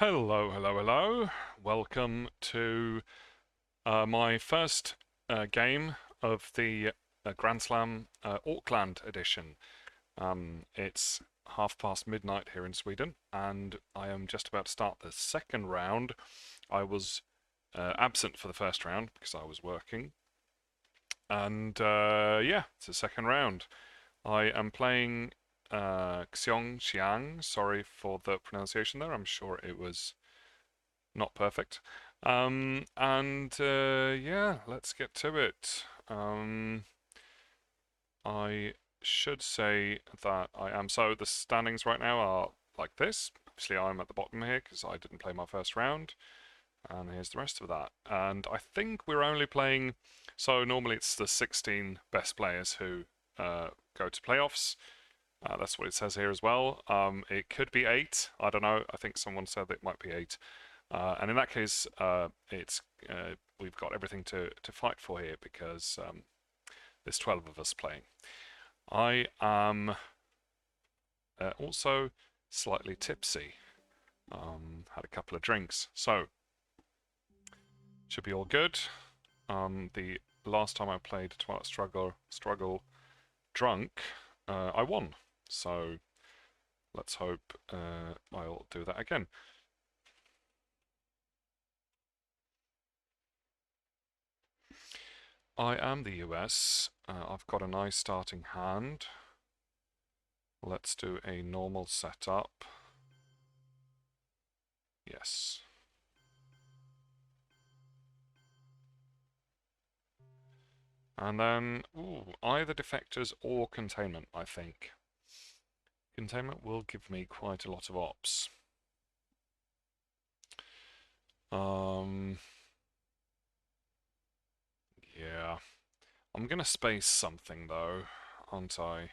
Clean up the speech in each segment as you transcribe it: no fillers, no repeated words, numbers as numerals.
Hello, hello, hello. Welcome to my first game of the Grand Slam Auckland edition. It's midnight here in Sweden, and I am just about to start the second round. I was absent for the first round because I was working, and yeah, it's the second round. I am playing Xiong. Sorry for the pronunciation there. I'm sure it was not perfect. And yeah, let's get to it. I should say that I am. So the standings right now are like this. Obviously, I'm at the bottom here because I didn't play my first round. And here's the rest of that. And I think we're only playing. So normally it's the 16 best players who go to playoffs. That's what it says here as well. It could be 8. I don't know. I think someone said that it might be 8. And in that case, it's we've got everything to fight for here because there's 12 of us playing. I am also slightly tipsy. Had a couple of drinks, so should be all good. The last time I played Twilight Struggle drunk, I won. So let's hope I'll do that again. I am the US. I've got a nice starting hand. Let's do a normal setup. Yes. And then, ooh, either defectors or containment, I think. Containment will give me quite a lot of ops. Um, yeah. I'm gonna space something though, aren't I?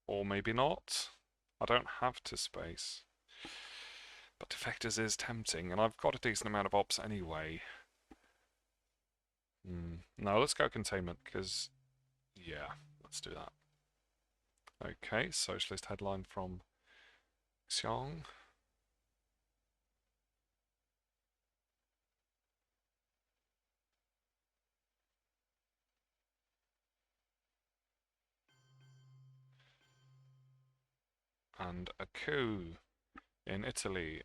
Or maybe not. I don't have to space. But defectors is tempting, and I've got a decent amount of ops anyway. No, let's go containment, because, yeah, let's do that. Okay, socialist headline from Xiong. And a coup in Italy.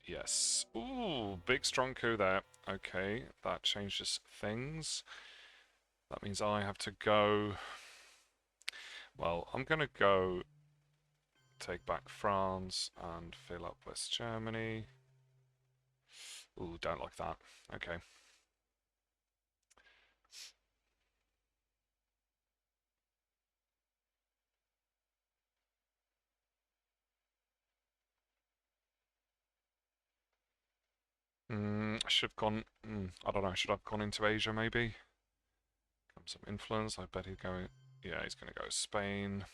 Yes. Ooh, big strong coup there. Okay, that changes things. That means I have to go. Well, I'm gonna go take back France and fill up West Germany. Ooh, don't like that. Okay. I should have gone. I don't know. Should I have gone into Asia maybe? Some influence. I bet he'd go. Yeah, he's gonna go Spain.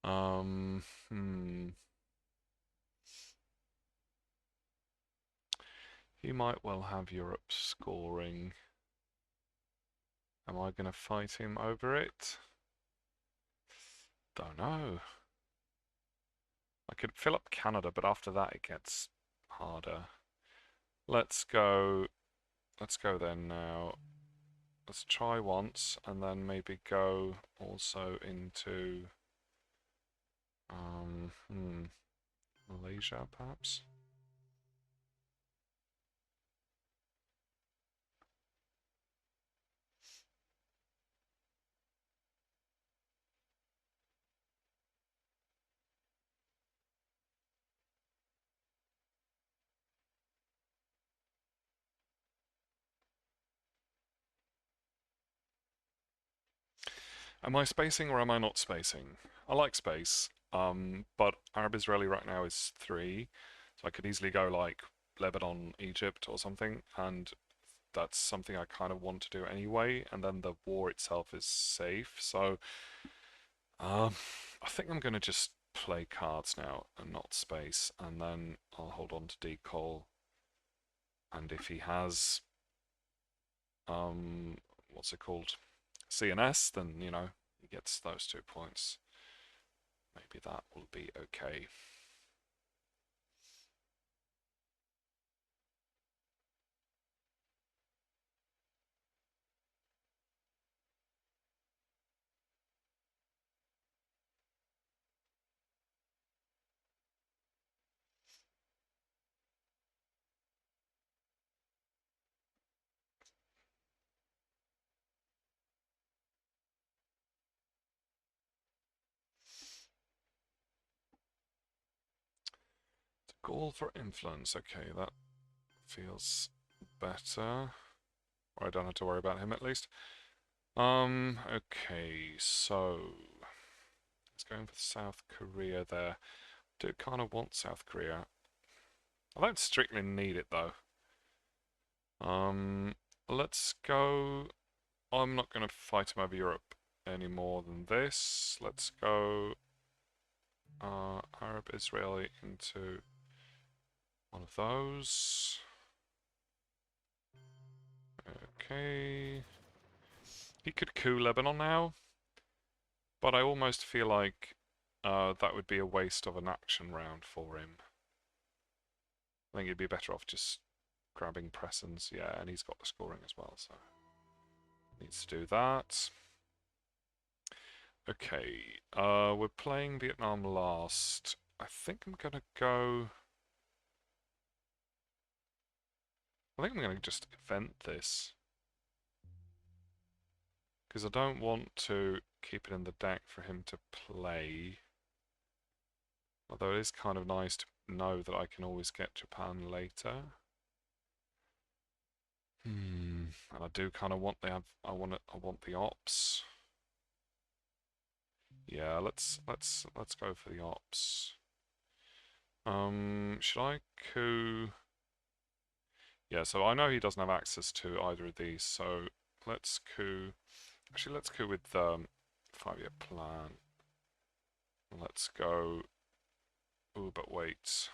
Um. Hmm. He might well have Europe scoring. Am I gonna fight him over it? Don't know. I could fill up Canada, but after that it gets harder. Let's go. Let's go then now. Let's try once and then maybe go also into Malaysia perhaps. Am I spacing or am I not spacing? I like space, but Arab Israeli right now is 3, so I could easily go like Lebanon, Egypt or something, and that's something I kind of want to do anyway, and then the war itself is safe, so I think I'm going to just play cards now and not space, and then I'll hold on to decall, and if he has, what's it called? CNS, then, you know, he gets those 2 points. Maybe that will be okay. Goal for influence. Okay, that feels better. I don't have to worry about him at least. Okay, so let's go in for South Korea there. Do kind of want South Korea. I don't strictly need it though. Let's go. I'm not going to fight him over Europe any more than this. Let's go Arab Israeli into one of those. Okay. He could coup Lebanon now, but I almost feel like that would be a waste of an action round for him. I think he'd be better off just grabbing Presence, yeah, and he's got the scoring as well, so needs to do that. Okay, we're playing Vietnam last. I think I'm gonna go. I think I'm gonna just event this because I don't want to keep it in the deck for him to play. Although it is kind of nice to know that I can always get Japan later. And I do kind of want the I want the ops. Yeah, let's go for the ops. Should I coup? Yeah, so I know he doesn't have access to either of these, so let's coup. Actually, let's coup with 5-year plan. Let's go. Ooh, but wait.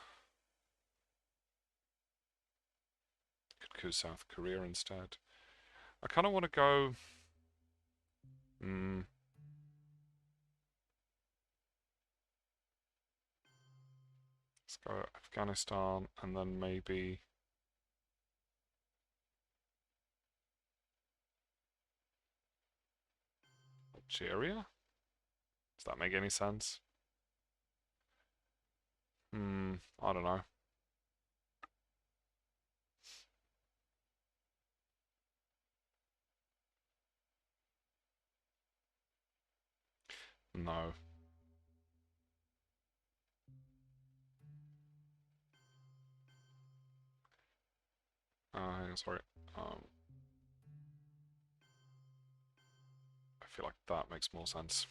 Could coup South Korea instead. I kind of want to go. Let's go Afghanistan and then maybe. Algeria? Does that make any sense? I don't know. No. Hang on, sorry. I feel like that makes more sense.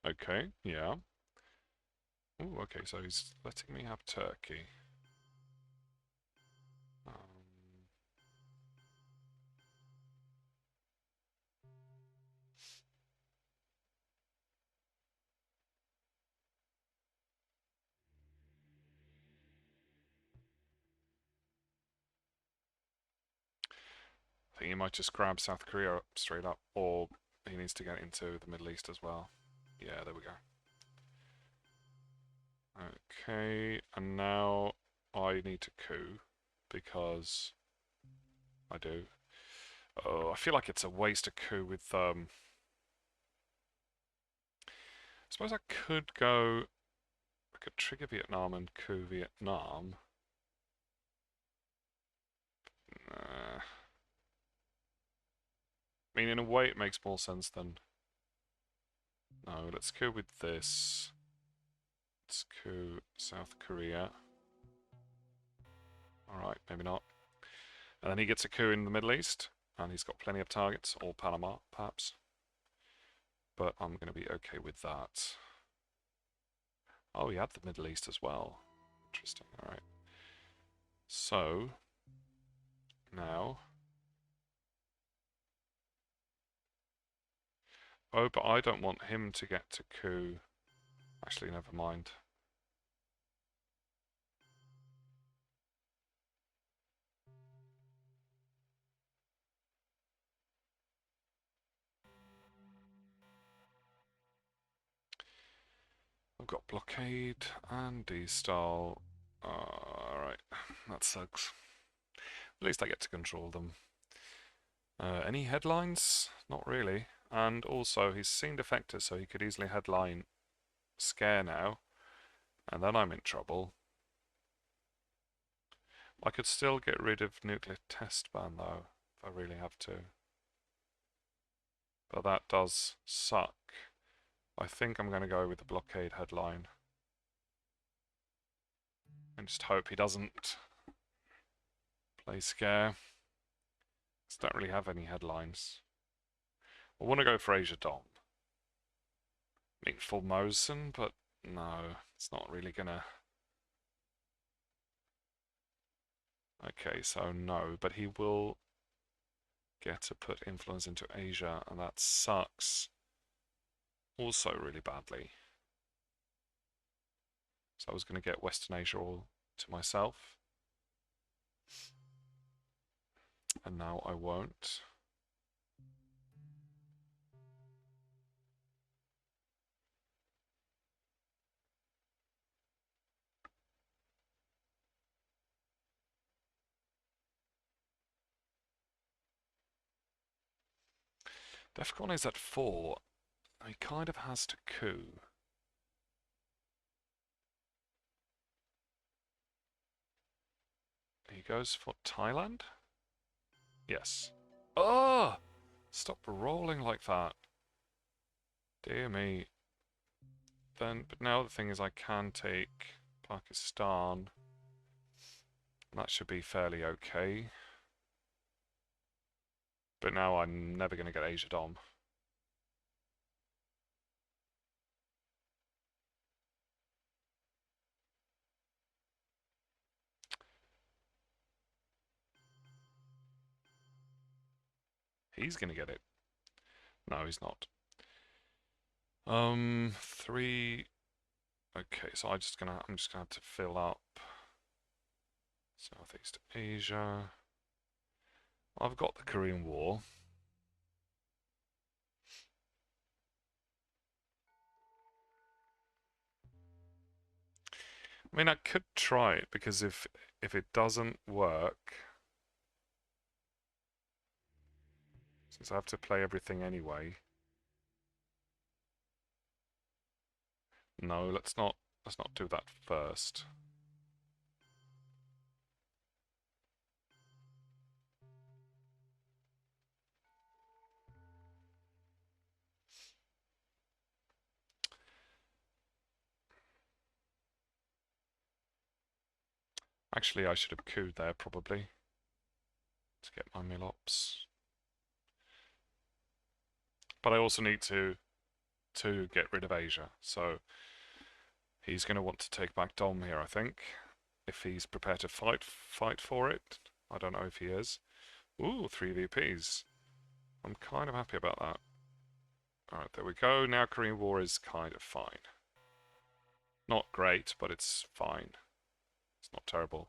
Okay, yeah. Ooh, okay, so he's letting me have Turkey. I think he might just grab South Korea straight up, or he needs to get into the Middle East as well. Yeah, there we go. Okay, and now I need to coup because I do. Oh, I feel like it's a waste to coup with I suppose I could go. I could trigger Vietnam and coup Vietnam. I mean, in a way, it makes more sense than. No, let's go with this. Let's coup South Korea. Alright, maybe not. And then he gets a coup in the Middle East, and he's got plenty of targets, or Panama, perhaps. But I'm going to be okay with that. Oh, he had the Middle East as well. Interesting, alright. So, now. Oh, but I don't want him to get to coup. Actually, never mind. I've got blockade and D-style. Alright, that sucks. At least I get to control them. Any headlines? Not really. And also, he's seen defectors, so he could easily headline Scare now. And then I'm in trouble. I could still get rid of nuclear test ban, though, if I really have to. But that does suck. I think I'm going to go with the blockade headline. And just hope he doesn't play Scare. Because I don't really have any headlines. I want to go for Asia Dom. I mean, full Mosen, but no, it's not really gonna... Okay, so no, but he will get to put influence into Asia, and that sucks also really badly. So I was going to get Western Asia all to myself. And now I won't. Defcon is at 4. He kind of has to coup. He goes for Thailand? Yes. Oh! Stop rolling like that. Dear me. Then, but now the thing is I can take Pakistan. That should be fairly okay. But now I'm never going to get Asia Dom. He's going to get it. No, he's not. 3. Okay, so I'm just gonna have to fill up Southeast Asia. I've got the Korean War. I mean, I could try it because if it doesn't work, since I have to play everything anyway. No, let's not do that first. Actually, I should have couped there probably to get my Milops. But I also need to get rid of Asia, so he's going to want to take back Dom here, I think. If he's prepared to fight for it. I don't know if he is. Ooh, 3 VPs. I'm kind of happy about that. Alright, there we go. Now Korean War is kind of fine. Not great, but it's fine. It's not terrible.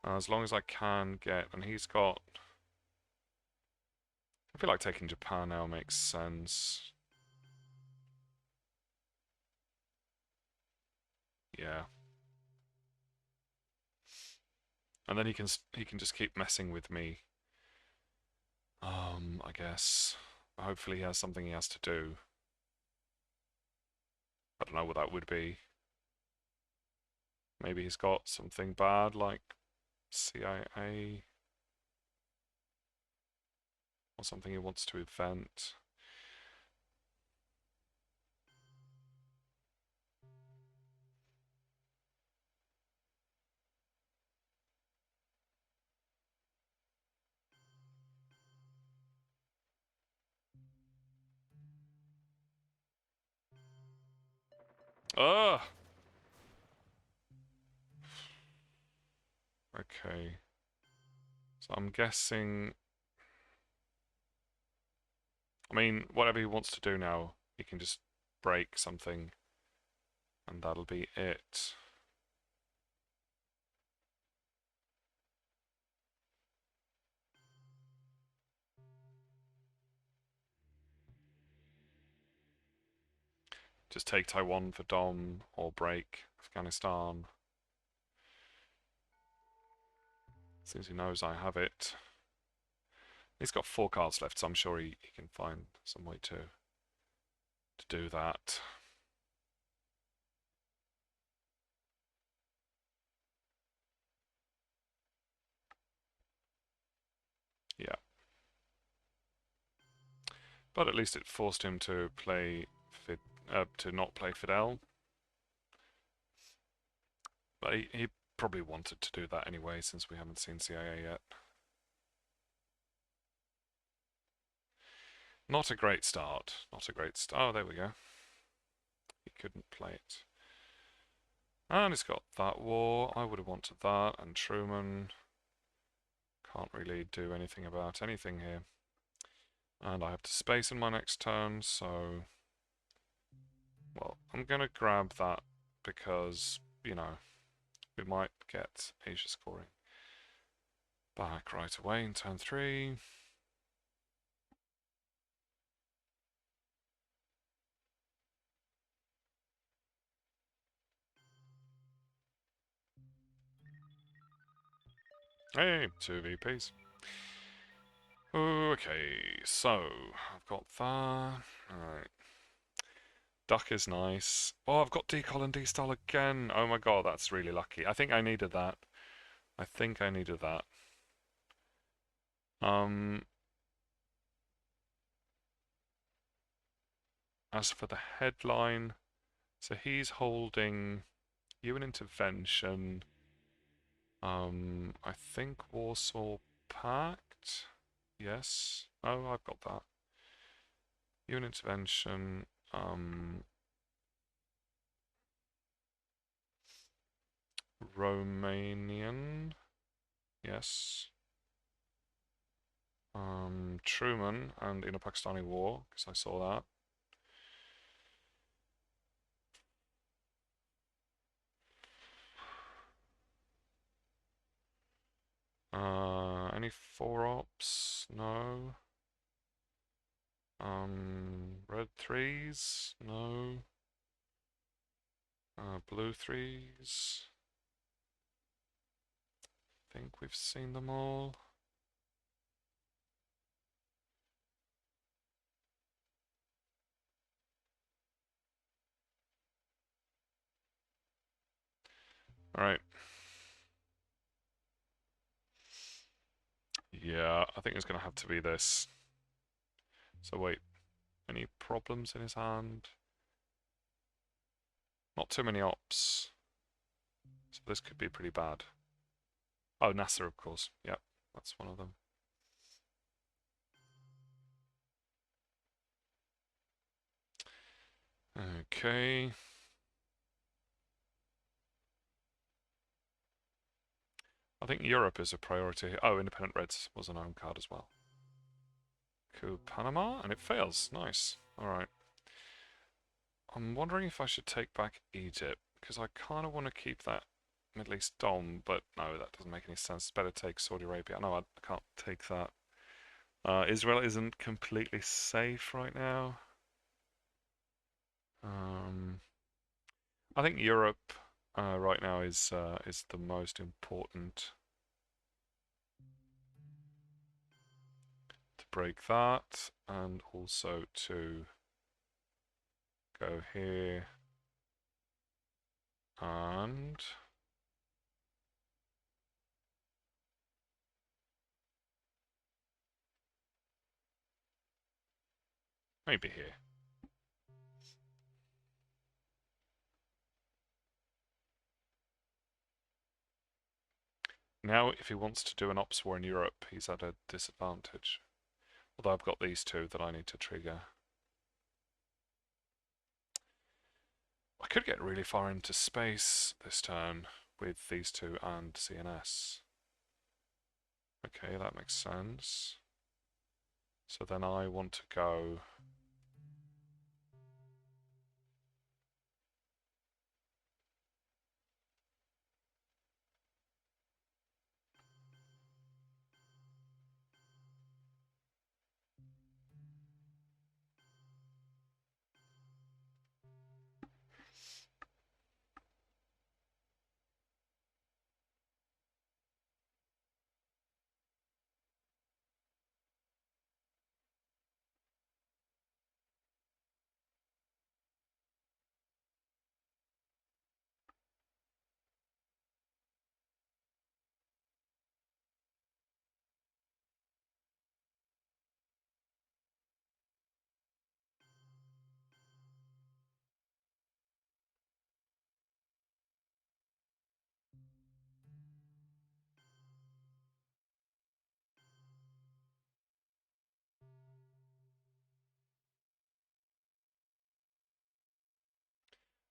As long as I can get... And he's got... I feel like taking Japan now makes sense. Yeah. And then he can just keep messing with me. I guess. Hopefully he has something he has to do. I don't know what that would be. Maybe he's got something bad like CIA or something he wants to event. Ugh! Okay. So I'm guessing... I mean, whatever he wants to do now, he can just break something and that'll be it. Just take Taiwan for Dom or break Afghanistan. Since he knows I have it. He's got 4 cards left, so I'm sure he can find some way to do that. Yeah. But at least it forced him to play to not play Fidel. But he probably wanted to do that anyway, since we haven't seen CIA yet. Not a great start. Not a great start. Oh, there we go. He couldn't play it. And he's got that war. I would have wanted that. And Truman. Can't really do anything about anything here. And I have to space in my next turn, so... Well, I'm going to grab that because, you know, we might get Asia scoring back right away in turn 3. Hey, 2 VPs. Okay, so I've got that. Alright. Duck is nice. Oh, I've got Decoll and D-Style again. Oh my god, that's really lucky. I think I needed that. I think I needed that. As for the headline, so he's holding UN intervention. I think Warsaw Pact. Yes. Oh, I've got that. UN intervention. Romanian. Yes. Truman and Indo-Pakistani War, because I saw that. Any 4 ops? No. Red 3s? No. Blue 3s? Think we've seen them all. Alright. Yeah, I think it's going to have to be this. So wait, any problems in his hand? Not too many ops. So this could be pretty bad. Oh, NASA, of course. Yep, that's one of them. Okay. I think Europe is a priority. Oh, Independent Reds was an own card as well. Coup Panama, and it fails. Nice. Alright. I'm wondering if I should take back Egypt, because I kind of want to keep that Middle East Dom, but no, that doesn't make any sense. It's better to take Saudi Arabia. No, I can't take that. Israel isn't completely safe right now. I think Europe right now is the most important. To break that, and also to go here and maybe here. Now, if he wants to do an ops war in Europe, he's at a disadvantage. Although I've got these 2 that I need to trigger. I could get really far into space this turn with these 2 and CNS. Okay, that makes sense. So then I want to go...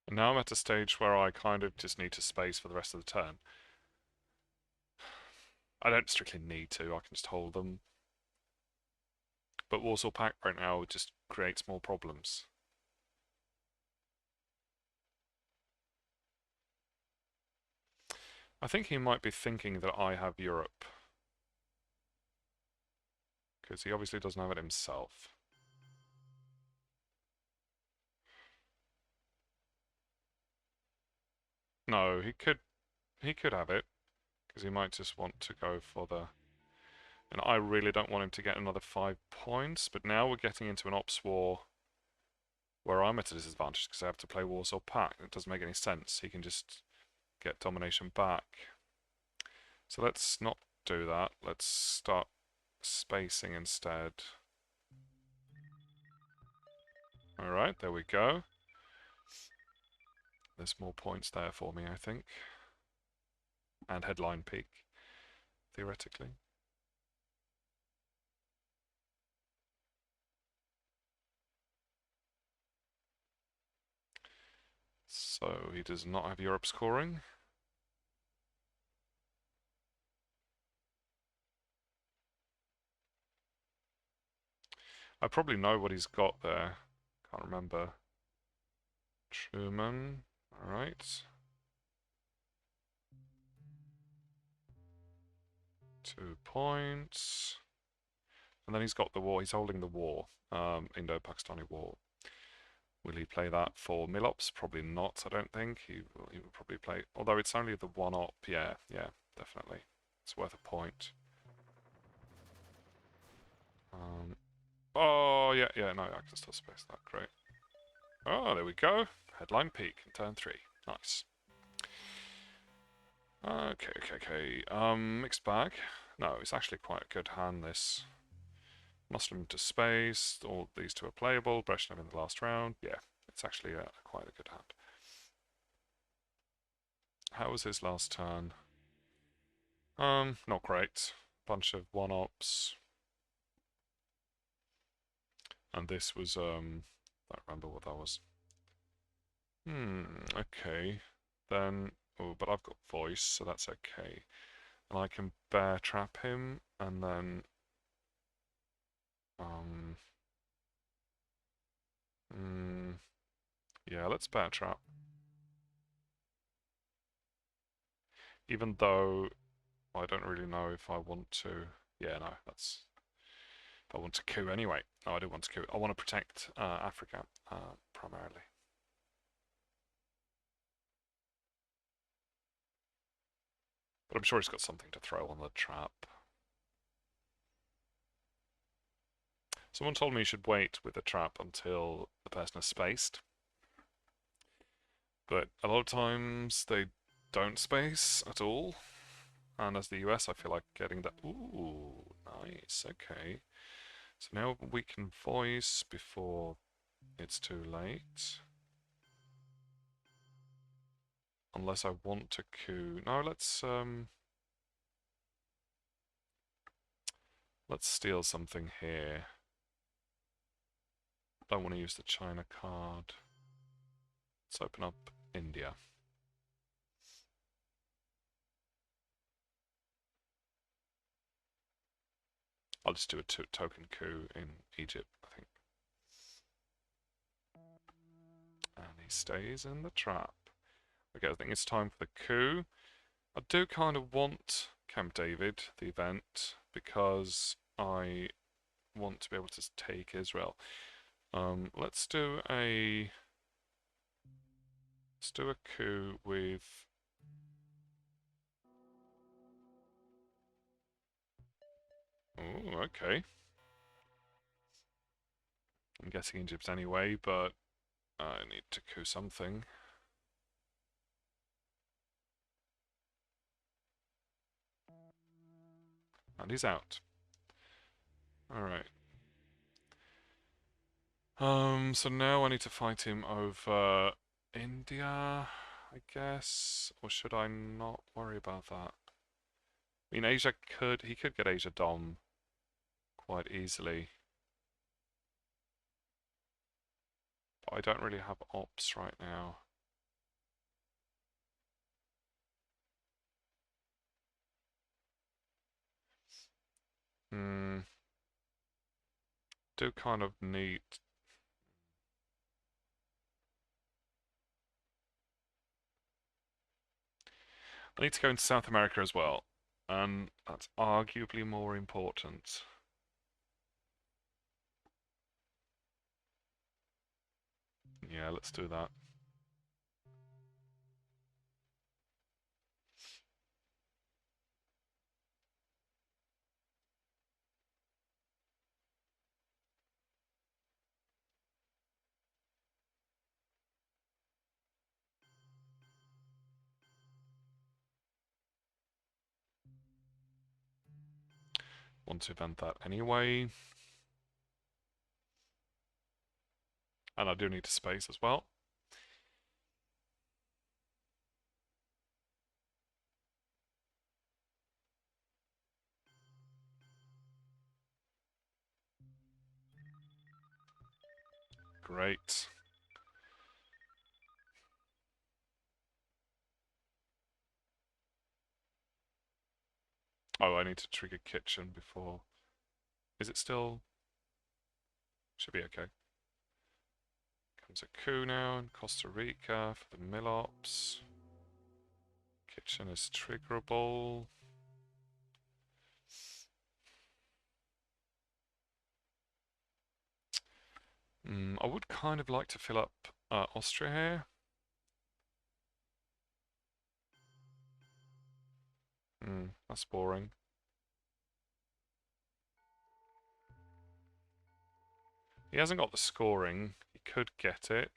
And now I'm at a stage where I kind of just need to space for the rest of the turn. I don't strictly need to, I can just hold them. But Warsaw Pact right now just creates more problems. I think he might be thinking that I have Europe. Because he obviously doesn't have it himself. No, he could have it. Because he might just want to go for the... And I really don't want him to get another 5 points, but now we're getting into an ops war where I'm at a disadvantage because I have to play Warsaw Pact. It doesn't make any sense. He can just get domination back. So let's not do that. Let's start spacing instead. Alright, there we go. There's more points there for me, I think. And headline peak, theoretically. So he does not have Europe scoring. I probably know what he's got there. Can't remember. Truman. Alright. 2 points. And then he's got the war. He's holding the war. Indo-Pakistani war. Will he play that for Milops? Probably not, I don't think. He will probably play... Although it's only the one op. Yeah, definitely. It's worth a point. Oh, yeah, no, I can still space that. Great. Oh, there we go. Headline peak in turn 3. Nice. Okay. Mixed bag. No, it's actually quite a good hand, this. Muslim to space. All these two are playable. Brezhnev in the last round. Yeah, it's actually quite a good hand. How was his last turn? Not great. Bunch of one-ops. And this was, I don't remember what that was. Okay. Then, oh, but I've got voice, so that's okay. And I can bear trap him, and then, yeah, let's bear trap. Even though I don't really know if I want to. Yeah, no, that's. If I want to coup anyway. No, I do want to coup. I want to protect Africa primarily. But I'm sure he's got something to throw on the trap. Someone told me you should wait with the trap until the person is spaced. But a lot of times they don't space at all. And as the US, I feel like getting that. Ooh, nice. Okay. So now we can voice before it's too late. Unless I want to coup. No, let's steal something here. Don't want to use the China card. Let's open up India. I'll just do a token coup in Egypt, I think. And he stays in the trap. Okay, I think it's time for the coup. I do kind of want Camp David, the event, because I want to be able to take Israel. Let's do a coup with. Oh, okay. I'm guessing Egypt anyway, but I need to coup something. And he's out. Alright. So now I need to fight him over India, I guess? Or should I not worry about that? I mean, he could get Asia Dom quite easily. But I don't really have ops right now. Hmm. Do kind of need. I need to go into South America as well, and that's arguably more important. Yeah, let's do that. Want to event that anyway. And I do need a space as well. Great. Oh, I need to trigger kitchen before. Is it still? Should be okay. Comes a coup now in Costa Rica for the mill ops. Kitchen is triggerable. I would kind of like to fill up Austria here. That's boring. He hasn't got the scoring. He could get it.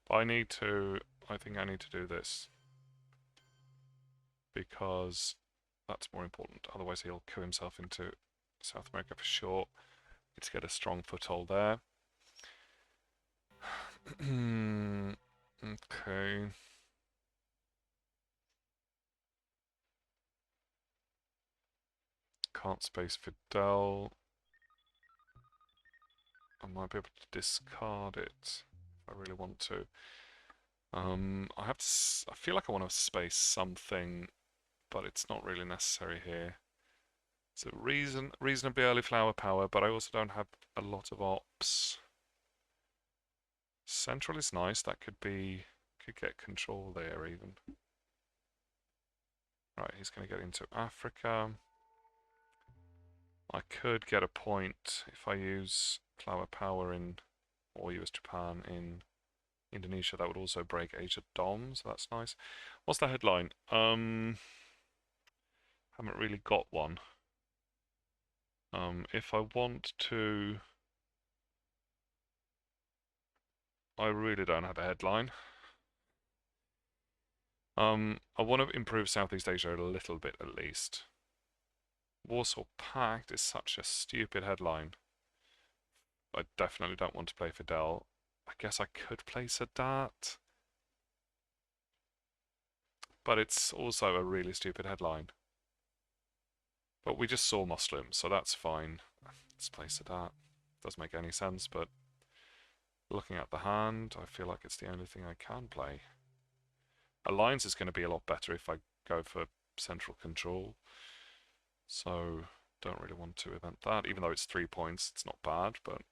But I think I need to do this. Because that's more important. Otherwise he'll coup himself into South America for sure. Need to get a strong foothold there. Okay. Can't space Fidel. I might be able to discard it if I really want to. I have to. I feel like I want to space something, but it's not really necessary here. It's a reasonably early flower power, but I also don't have a lot of ops. Central is nice. That could get control there even. Right, he's going to get into Africa. I could get a point if I use flower power in, or use Japan in Indonesia. That would also break Asia Dom, so that's nice. What's the headline? Haven't really got one. If I want to, I really don't have a headline. I want to improve Southeast Asia a little bit at least. Warsaw Pact is such a stupid headline. I definitely don't want to play Fidel. I guess I could play Sadat, but it's also a really stupid headline. But we just saw Muslims, so that's fine. Let's play Sadat. Doesn't make any sense, but looking at the hand, I feel like it's the only thing I can play. Alliance is going to be a lot better if I go for central control. So, don't really want to event that. Even though it's 3 points, it's not bad, but...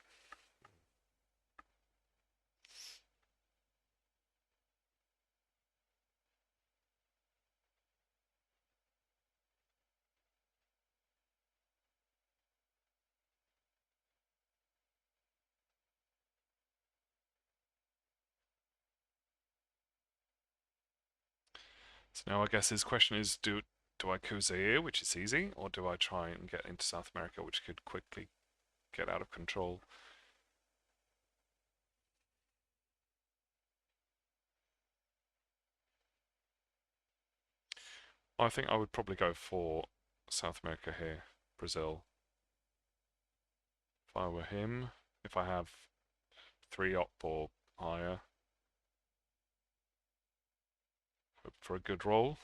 So now I guess his question is, do I coup Zaire, which is easy, or do I try and get into South America, which could quickly get out of control? I think I would probably go for South America here, Brazil. If I were him, if I have 3 up or higher, hope for a good roll.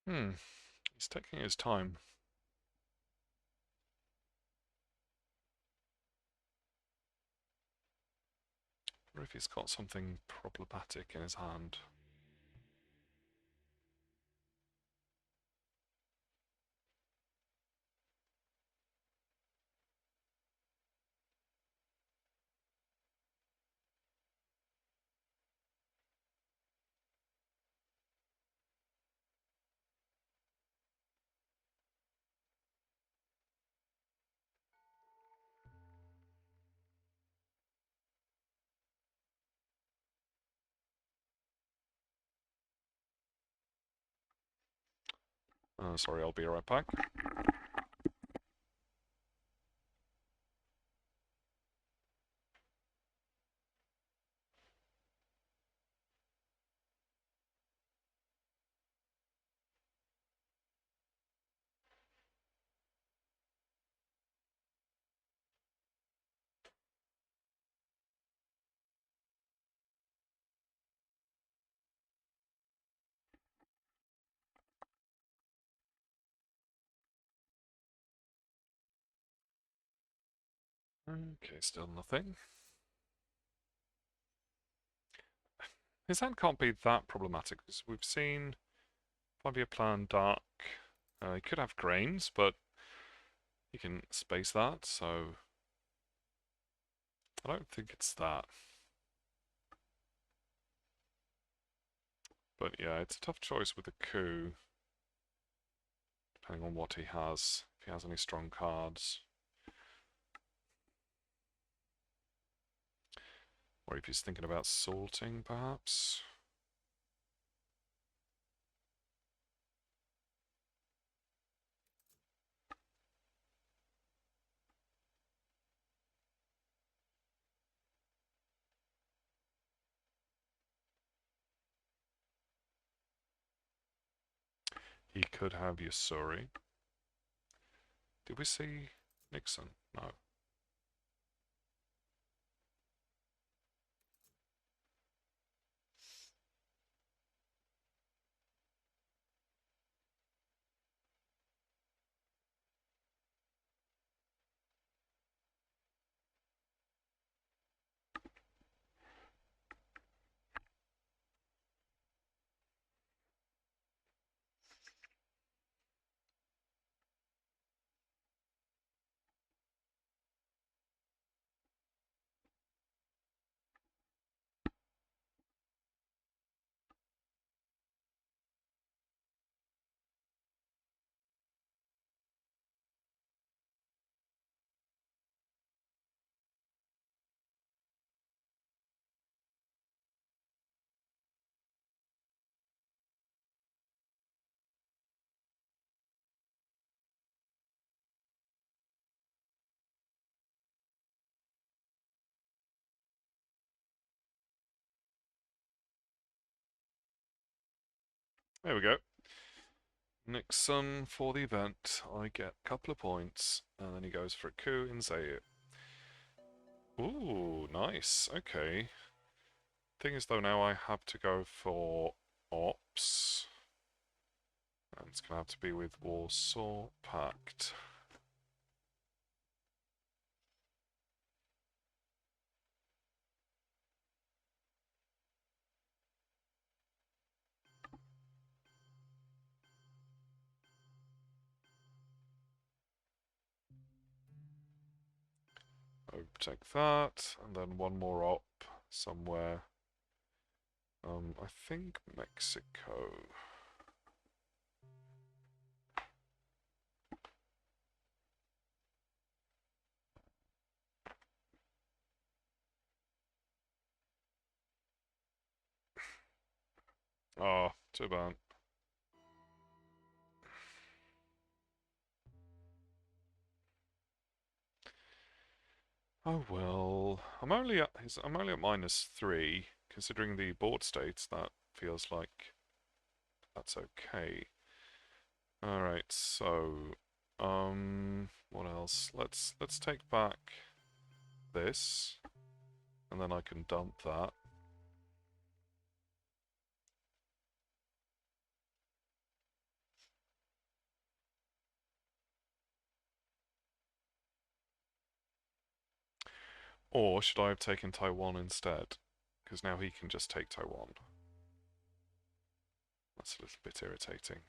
He's taking his time. Or if he's got something problematic in his hand. Sorry, I'll be right back. Okay, still nothing. His hand can't be that problematic, because we've seen 5-year plan dark. He could have grains, but he can space that, so I don't think it's that. But yeah, it's a tough choice with the coup, depending on what he has, if he has any strong cards. Or if he's thinking about salting, perhaps. He could have Yasuri. Did we see Nixon? No. There we go. Nixon for the event. I get a couple of points, and then he goes for a coup in Zaire. Ooh, nice. Okay. Thing is, though, now I have to go for ops. And it's going to have to be with Warsaw Pact. I'll take that, and then one more op somewhere. I think Mexico. Oh, too bad. Oh well. I'm only at -3, considering the board states. That feels like that's okay. All right, so what else? Let's take back this, and then I can dump that. Or should I have taken Taiwan instead? Because now he can just take Taiwan. That's a little bit irritating.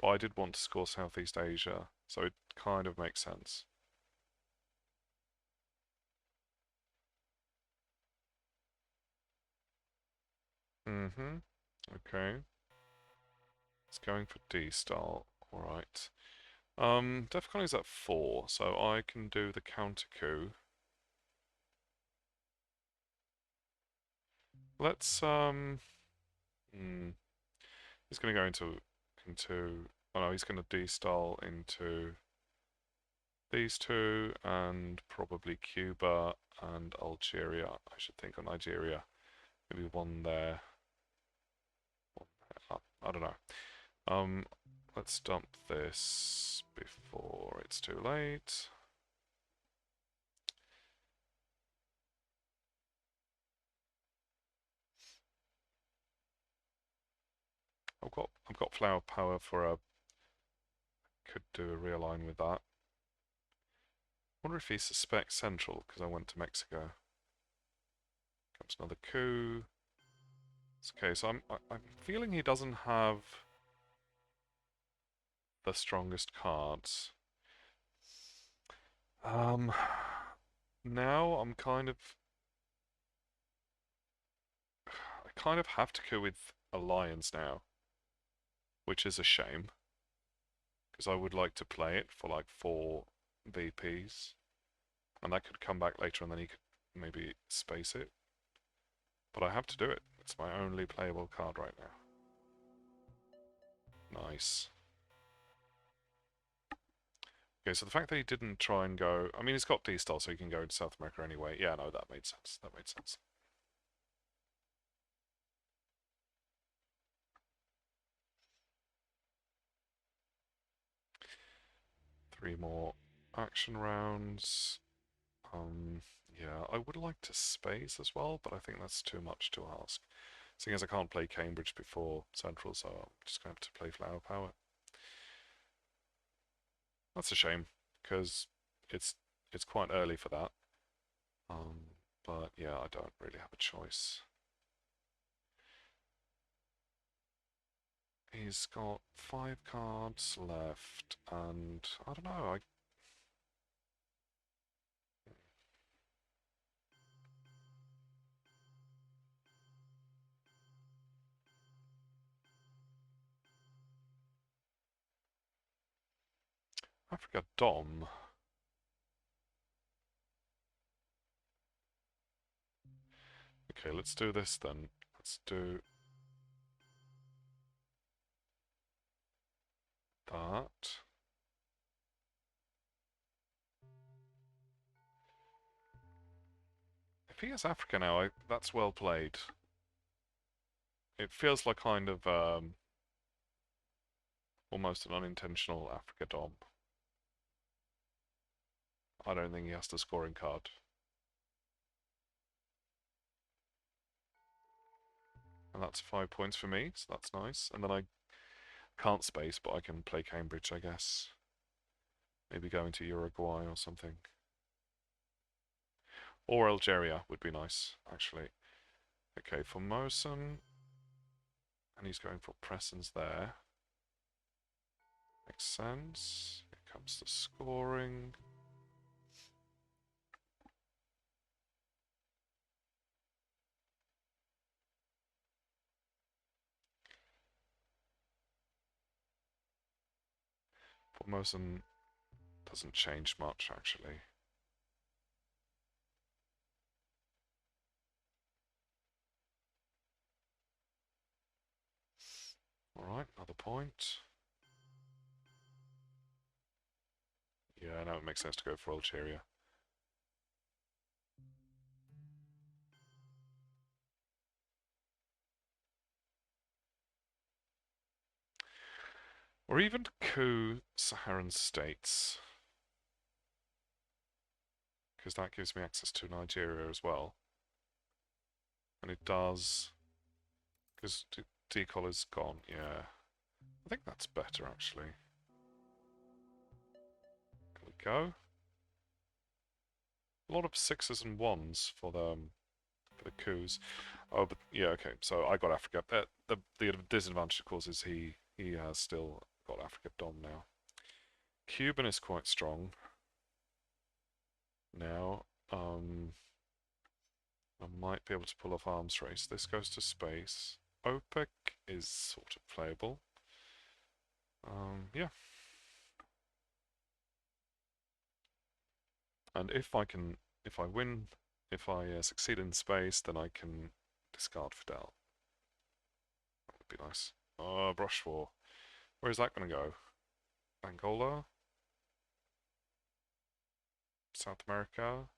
But I did want to score Southeast Asia, so it kind of makes sense. Mm-hmm. Okay. It's going for D style. Alright. Difficulty's at 4, so I can do the counter coup. Let's he's gonna go into oh no, he's gonna D-style into these two and probably Cuba and Algeria. I should think of Nigeria. Maybe one there. One there. I don't know. Let's dump this before it's too late. I've got flower power for a could do a realign with that. Wonder if he suspects Central because I went to Mexico. Comes another coup. It's okay, so I'm feeling he doesn't have the strongest cards. Um, now I kind of have to go with Alliance now, which is a shame because I would like to play it for like 4 VPs, and that could come back later, and then he could maybe space it. But I have to do it. It's my only playable card right now. Nice. Okay, so the fact that he didn't try and go... I mean, he's got D-Style, so he can go into South America anyway. Yeah, no, that made sense. That made sense. Three more action rounds. Yeah, I would like to space as well, but I think that's too much to ask. Seeing as I can't play Cambridge before Central, so I'm just going to have to play Flower Power. That's a shame, because it's it's quite early for that. But yeah, I don't really have a choice. He's got 5 cards left, and I don't know, Africa Dom. Okay, let's do this then. Let's do that. If he has Africa now, that's well played. It feels like kind of almost an unintentional Africa Dom. I don't think he has the scoring card. And that's 5 points for me, so that's nice. And then I can't space, but I can play Cambridge, I guess. Maybe go into Uruguay or something. Or Algeria would be nice, actually. Okay, Formosan. And he's going for Presence there. Makes sense. Here comes the scoring. Formosan doesn't change much, actually. Alright, another point. Yeah, now it makes sense to go for Algeria. Or even coup Saharan states. Because that gives me access to Nigeria as well. And it does... Because Decol is gone, yeah. I think that's better, actually. There we go. A lot of sixes and ones for the coups. Oh, but yeah, okay. So I got Africa. The disadvantage, of course, is he has still got Africa Dom now. Cuban is quite strong now. I might be able to pull off arms race. This goes to space. OPEC is sort of playable. Yeah. And if I win, if I succeed in space, then I can discard Fidel. That would be nice. Oh, brush war. Where is that going to go? Angola? South America?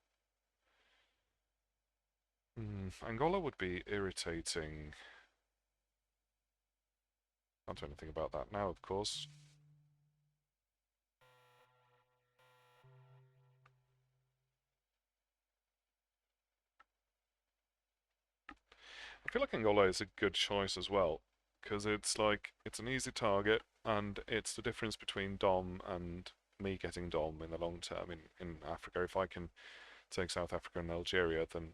Angola would be irritating. Can't do anything about that now, of course. I feel like Angola is a good choice as well, because it's like, it's an easy target, and it's the difference between Dom and me getting Dom in the long term in Africa. If I can take South Africa and Algeria, then...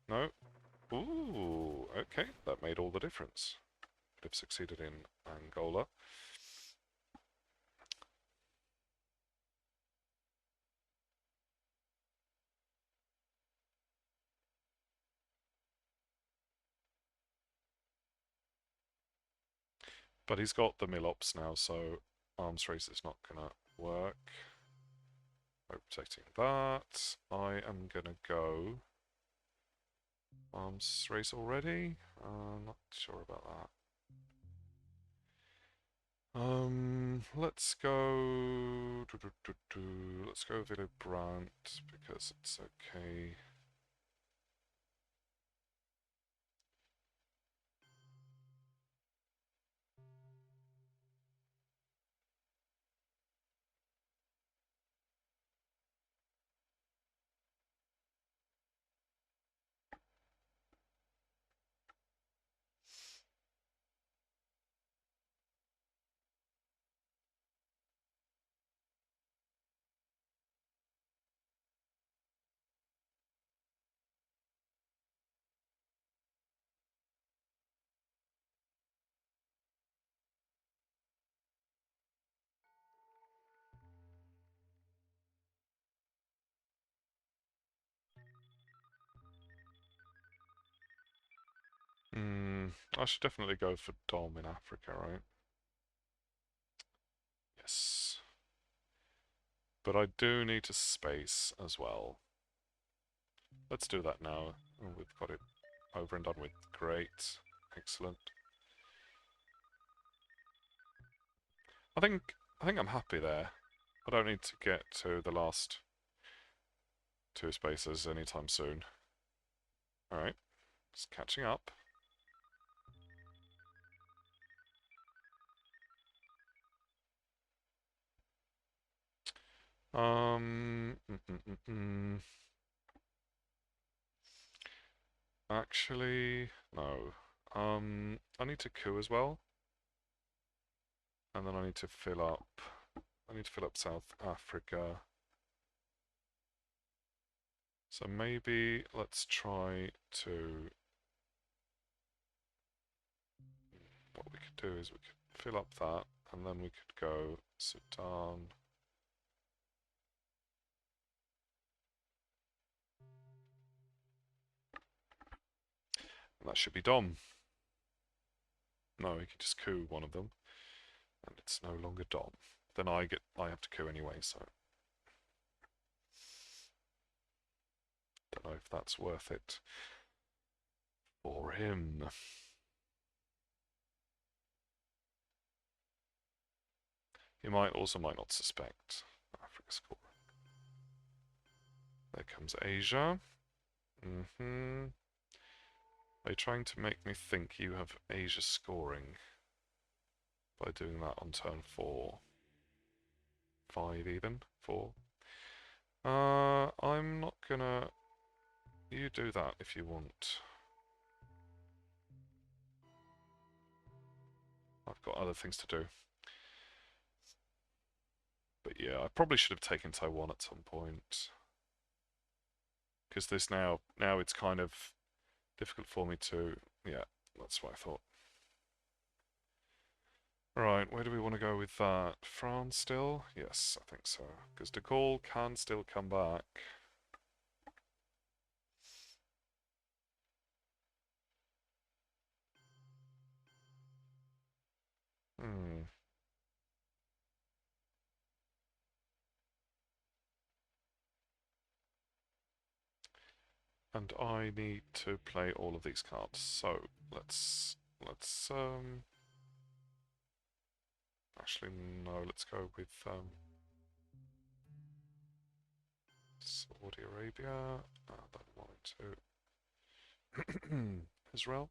No? Ooh, okay, that made all the difference. Could have succeeded in Angola. But he's got the Milops now, so arms race is not gonna work. Protecting that. I am gonna go arms race already. Not sure about that. Let's go. Let's go Willy Brandt because it's okay. I should definitely go for Dom in Africa, right? Yes. But I do need to space as well. Let's do that now. Oh, we've got it over and done with. Great. Excellent. I think I'm happy there. I don't need to get to the last two spaces anytime soon. Alright. Just catching up. Um, Actually, no. I need to coup as well. And then I need to fill up... I need to fill up South Africa. So maybe let's try to... What we could do is we could fill up that, and then we could go Sudan. And that should be Dom. No, we could just coup one of them, and it's no longer Dom. Then I have to coup anyway, so don't know if that's worth it for him. He might not suspect Africa score. There comes Asia. Are you trying to make me think you have Asia scoring by doing that on turn 4? 5 even? 4? I'm not gonna... You do that if you want. I've got other things to do. But yeah, I probably should have taken Taiwan at some point. Because this now it's kind of difficult for me to, yeah, that's what I thought. Right, where do we want to go with that? France still? Yes, I think so. Because de Gaulle can still come back. Hmm. And I need to play all of these cards. So let's actually no, let's go with Saudi Arabia. Then one to Israel.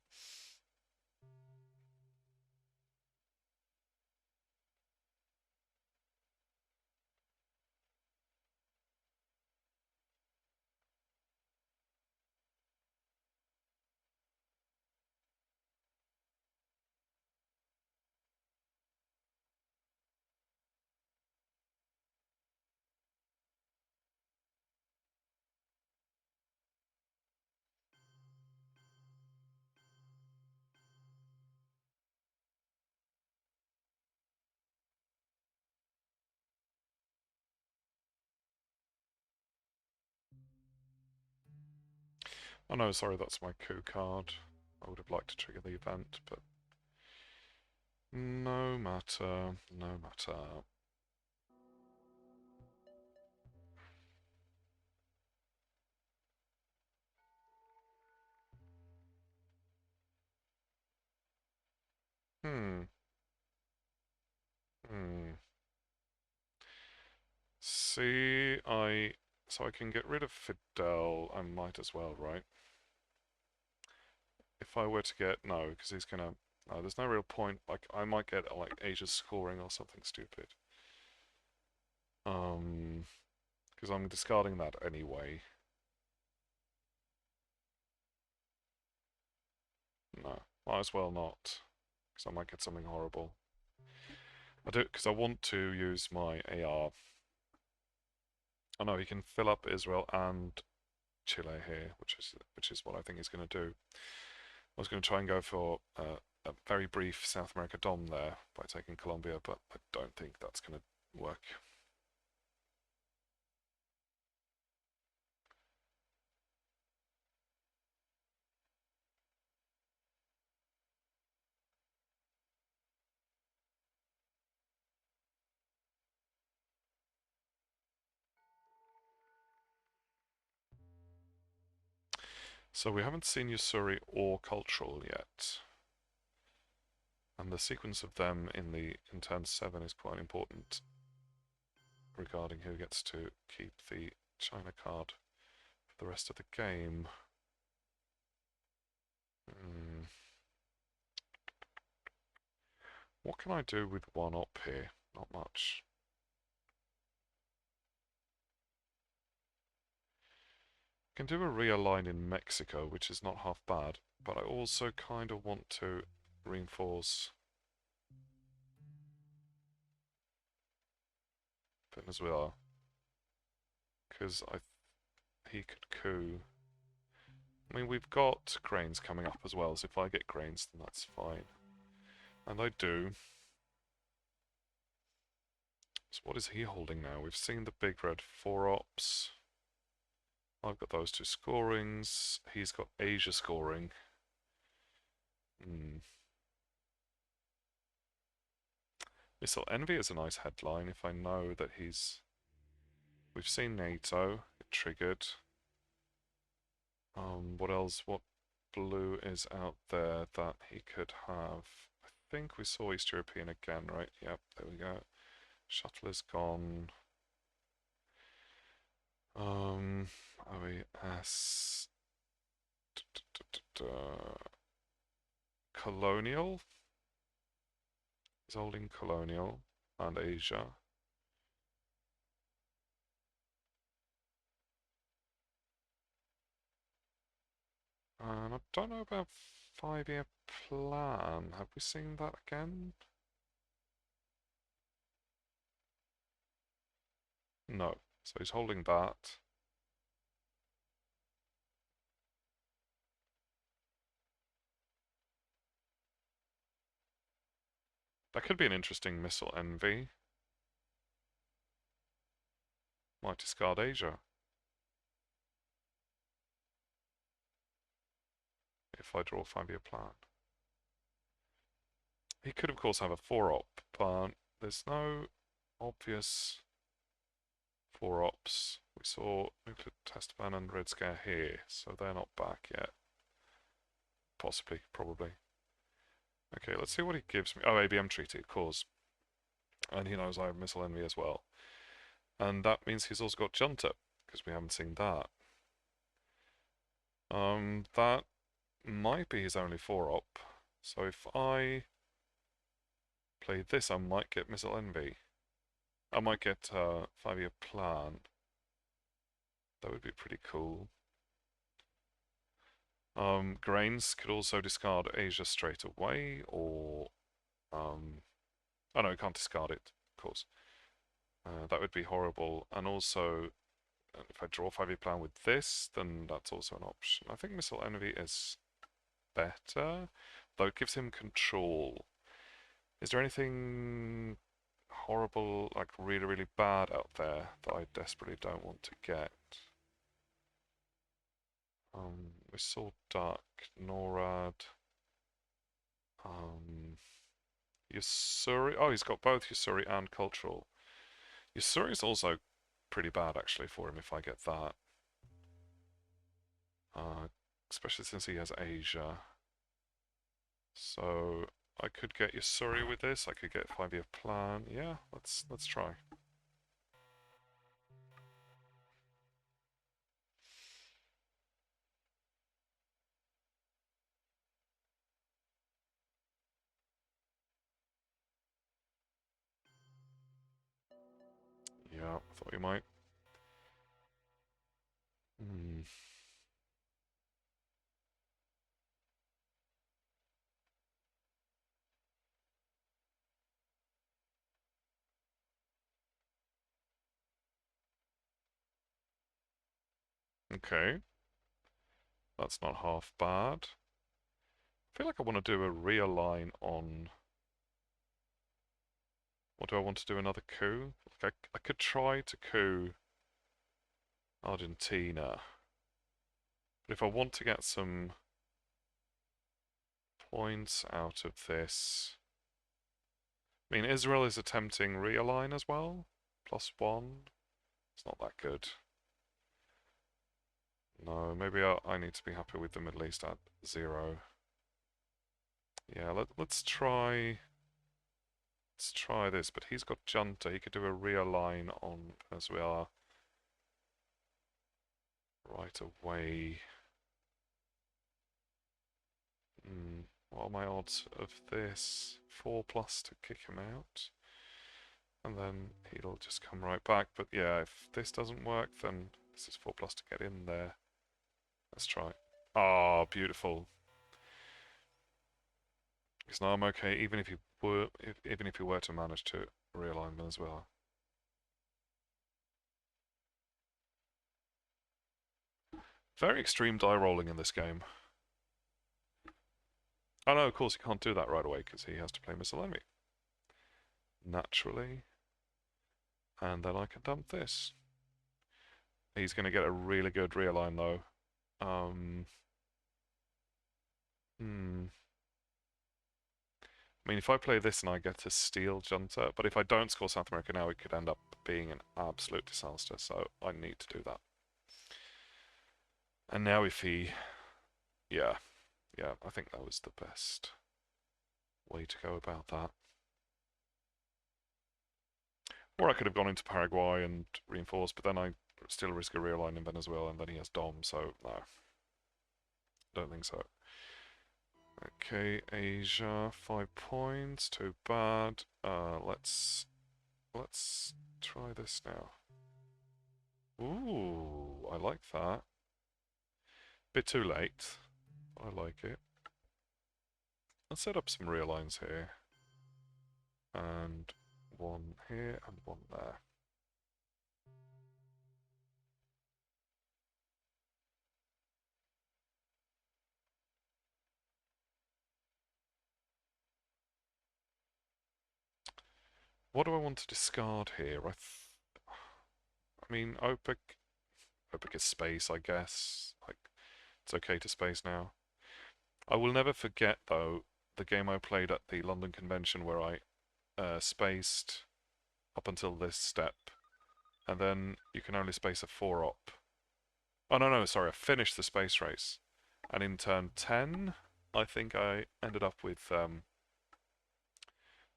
Oh no, sorry, that's my coup card. I would have liked to trigger the event, but no matter, no matter. Hmm. Hmm. See, so I can get rid of Fidel. I might as well, right? If I were to get no, because he's gonna. No, there's no real point. Like I might get like Asia's scoring or something stupid. Because I'm discarding that anyway. No, might as well not, because I might get something horrible. I do because I want to use my AR. Oh no, he can fill up Israel and Chile here, which is what I think he's going to do. I was going to try and go for a very brief South America dom there by taking Colombia, but I don't think that's going to work. So we haven't seen Usuri or Cultural yet. And the sequence of them in turn 7 is quite important regarding who gets to keep the China card for the rest of the game. Hmm. What can I do with one op here? Not much. I can do a realign in Mexico, which is not half bad, but I also kind of want to reinforce Venezuela, because he could coup. I mean, we've got grains coming up as well, so if I get grains, then that's fine. And I do. So what is he holding now? We've seen the big red 4 ops. I've got those 2 scorings. He's got Asia scoring. Hmm. Missile Envy is a nice headline if I know that he's... We've seen NATO, it triggered. What else? What blue is out there that he could have? I think we saw East European again, right? Yep, there we go. Shuttle is gone. OES. Colonial. He's holding Colonial and Asia. And I don't know about 5-year plan. Have we seen that again? No. So he's holding that. That could be an interesting missile envy. Might discard Asia. If I draw a 5-year plan. He could, of course, have a 4-op, but there's no obvious 4-ops. We saw Nuclear Test Ban and Red Scare here, so they're not back yet. Possibly, probably. Okay, let's see what he gives me. Oh, ABM Treaty, of course. And he knows I have Missile Envy as well. And that means he's also got Junta, because we haven't seen that. That might be his only 4-op. So if I play this, I might get Missile Envy. I might get 5-year plan. That would be pretty cool. Grains could also discard Asia straight away, or oh no, can't discard it, of course. That would be horrible. And also, if I draw a 5-year plan with this, then that's also an option. I think Missile Envy is better, though it gives him control. Is there anything horrible, like really, really bad out there that I desperately don't want to get? We saw Duck, NORAD, Yusuri. Oh, he's got both Yusuri and Cultural. Yusuri is also pretty bad, actually, for him if I get that. Especially since he has Asia. So I could get Yusuri with this. I could get 5-year plan. Yeah, let's try. Yeah, thought you might. Okay. That's not half bad. I feel like I want to do a realign on... Or do I want to do another coup? Like I could try to coup Argentina. But if I want to get some points out of this... I mean, Israel is attempting realign as well. +1. It's not that good. No, maybe I need to be happy with the Middle East at 0. Yeah, let's try... Let's try this, but he's got Junta. He could do a realign on Venezuela right away. What are my odds of this? 4+ to kick him out. And then he'll just come right back. But yeah, if this doesn't work, then this is 4+ to get in there. Let's try. Ah, beautiful. Because now I'm okay, even if he were to manage to realign Venezuela. Very extreme die rolling in this game. Oh no, of course he can't do that right away because he has to play Missile Enemy. Naturally. And then I can dump this. He's going to get a really good realign though. I mean, if I play this and I get to steal Junta, but if I don't score South America now, it could end up being an absolute disaster, so I need to do that. And now if he... Yeah, I think that was the best way to go about that. Or I could have gone into Paraguay and reinforced, but then I still risk a realign in Venezuela, and then he has Dom, so no. Don't think so. Okay, Asia, 5 points, too bad. Let's try this now. Ooh, I like that. Bit too late. I like it. Let's set up some realigns here. And one here and one there. What do I want to discard here? I mean, Opic is space, I guess. Like, it's okay to space now. I will never forget, though, the game I played at the London Convention where I spaced up until this step, and then you can only space a 4-op. Oh, no, no, sorry, I finished the space race. And in turn 10, I think I ended up with, I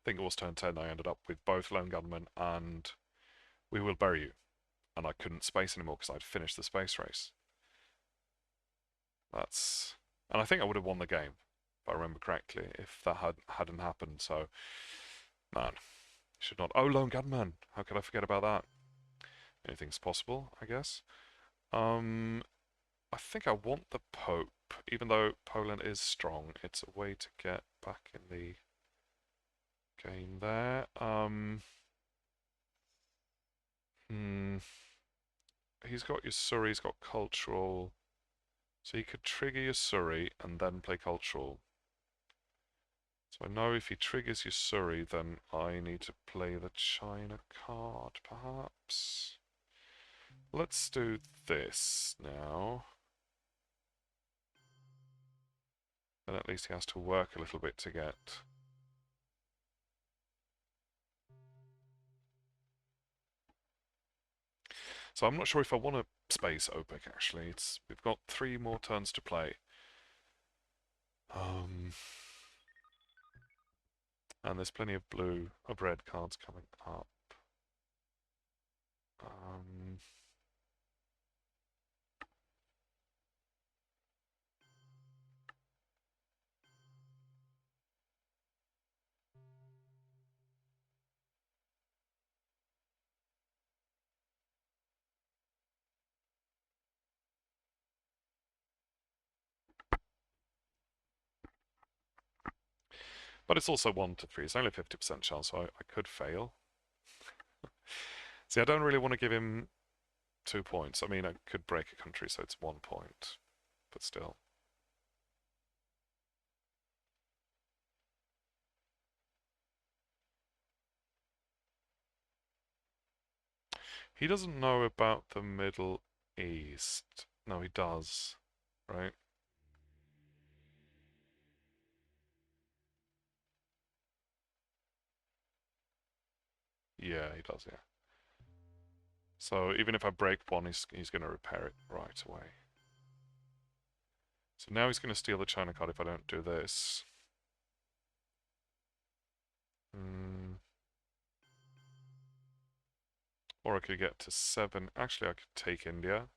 think it was turn 10, I ended up with both Lone Gunman and We Will Bury You. And I couldn't space anymore because I'd finished the space race. That's... And I think I would have won the game, if I remember correctly, if that hadn't happened. So, man, should not... Oh, Lone Gunman! How could I forget about that? Anything's possible, I guess. I think I want the Pope, even though Poland is strong. It's a way to get back in the game there. He's got your Surrey, he's got cultural. So he could trigger your Surrey and then play cultural. So I know if he triggers your Surrey, then I need to play the China card, perhaps. Let's do this now. Then at least he has to work a little bit to get. So I'm not sure if I want to space Opic, actually. We've got 3 more turns to play. And there's plenty of red cards coming up. But it's also 1 to 3. It's only a 50% chance, so I could fail. See, I don't really want to give him 2 points. I mean, I could break a country, so it's 1 point. But still. He doesn't know about the Middle East. No, he does. Right? Yeah, he does, yeah. So even if I break one, he's going to repair it right away. So now he's going to steal the China card if I don't do this. Or I could get to 7. Actually, I could take India.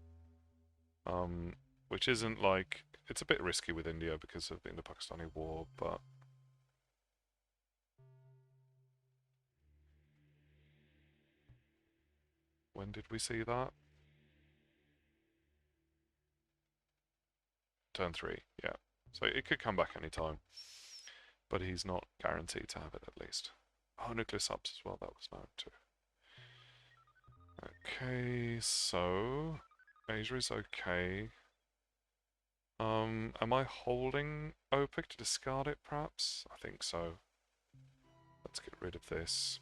Which isn't like... It's a bit risky with India because of the Indo-Pakistani war, but... When did we see that? Turn 3, yeah. So it could come back any time. But he's not guaranteed to have it at least. Oh, nuclear subs as well, that was known too. Okay, so... Asia is okay. Am I holding Opic to discard it, perhaps? I think so. Let's get rid of this.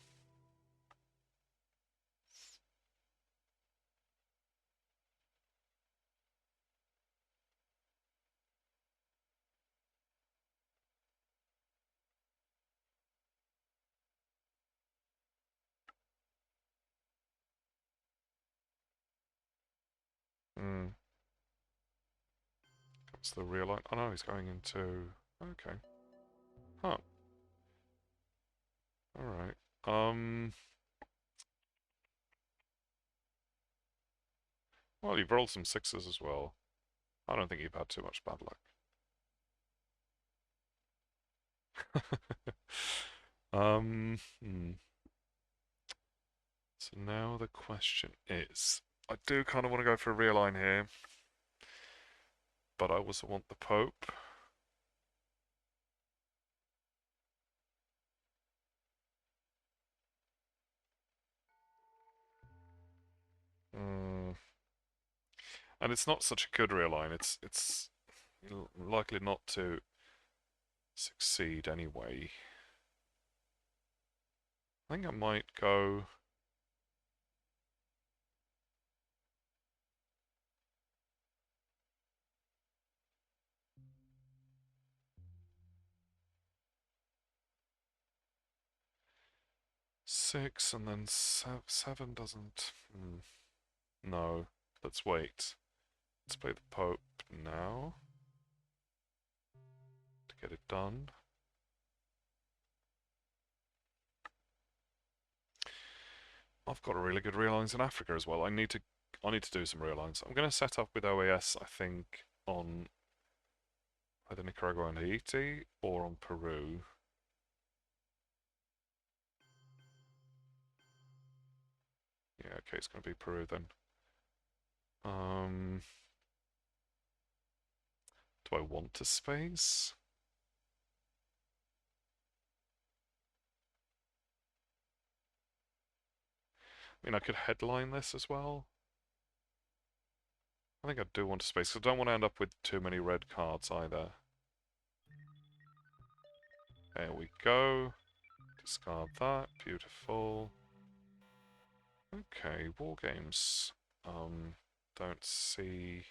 That's the real line. Oh no, he's going into... Okay. Huh. Alright. Well, you've rolled some 6s as well. I don't think you've had too much bad luck. So now the question is... I do kind of want to go for a realign here. But I also want the Pope. And it's not such a good realign. It's likely not to succeed anyway. I think I might go... Six and then seven doesn't... No, let's wait. Let's play the Pope now to get it done. I've got really good realigns in Africa as well. I need to do some realigns. I'm going to set up with OAS, I think, on either Nicaragua and Haiti or on Peru. Yeah, okay, it's going to be Peru then. Do I want a space? I mean, I could headline this as well. I think I do want a space, because I don't want to end up with too many red cards either. There we go. Discard that. Beautiful. Okay, war games. Don't see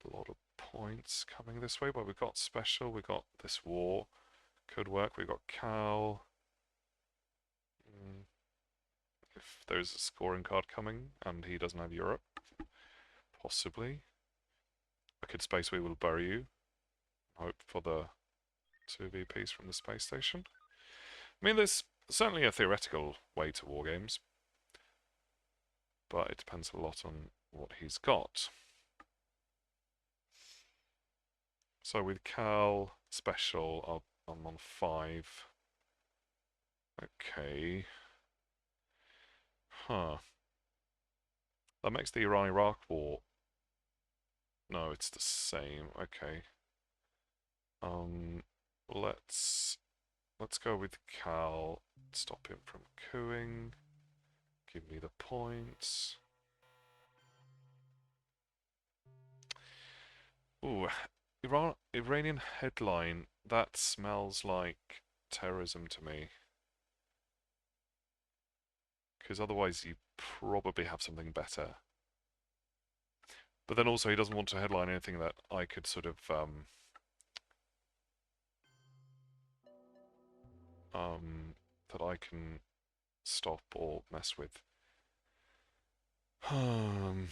a lot of points coming this way, but we've got special, we've got this war. Could work. We've got Cal. If there's a scoring card coming and he doesn't have Europe, possibly. I could space We Will Bury You. Hope for the 2 VPs from the space station. I mean, there's certainly a theoretical way to war games, but it depends a lot on what he's got. So with Cal special, I'm on 5. Okay. Huh. That makes the Iran-Iraq war... No, it's the same. Okay. Let's go with Cal. Stop him from cooing. Give me the points. Ooh, Iranian headline. That smells like terrorism to me. Because otherwise you probably have something better. But then also he doesn't want to headline anything that I could sort of that I can stop or mess with. I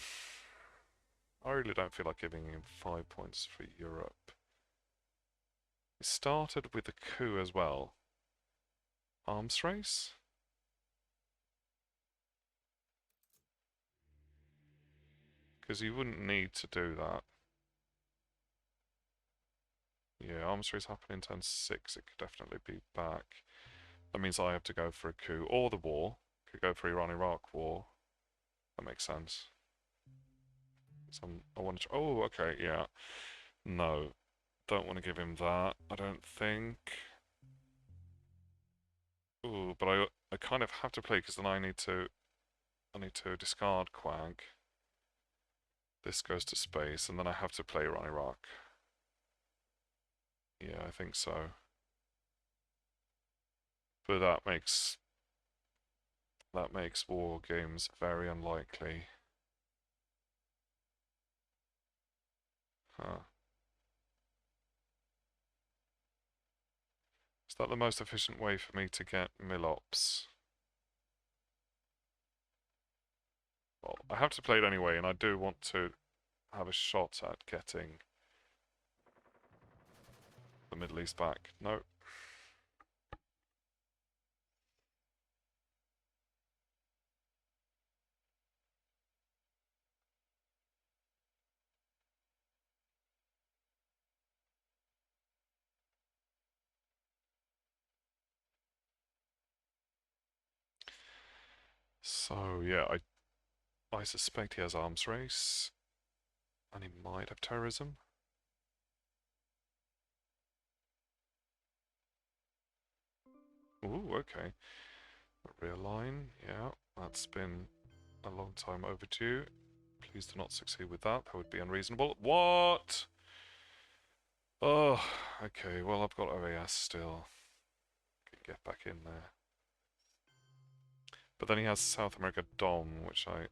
really don't feel like giving him 5 points for Europe. He started with a coup as well. Arms race? Because you wouldn't need to do that. Yeah, arms race happened in turn 6. It could definitely be back. That means I have to go for a coup or the war. Could go for Iran-Iraq war. That makes sense. I want to... Oh, okay, yeah. No. Don't want to give him that, I don't think. Ooh, but I kind of have to play because then I need to discard Quag. This goes to space, and then I have to play Iran-Iraq. Yeah, I think so. But that makes war games very unlikely. Huh. Is that the most efficient way for me to get Milops? Well, I have to play it anyway, and I do want to have a shot at getting the Middle East back. No. So yeah, I suspect he has arms race, and he might have terrorism. Ooh, okay. A realign, yeah, that's been a long time overdue. Please do not succeed with that. That would be unreasonable. What? Oh, okay. Well, I've got OAS still. Can get back in there. But then he has South America Dom, which I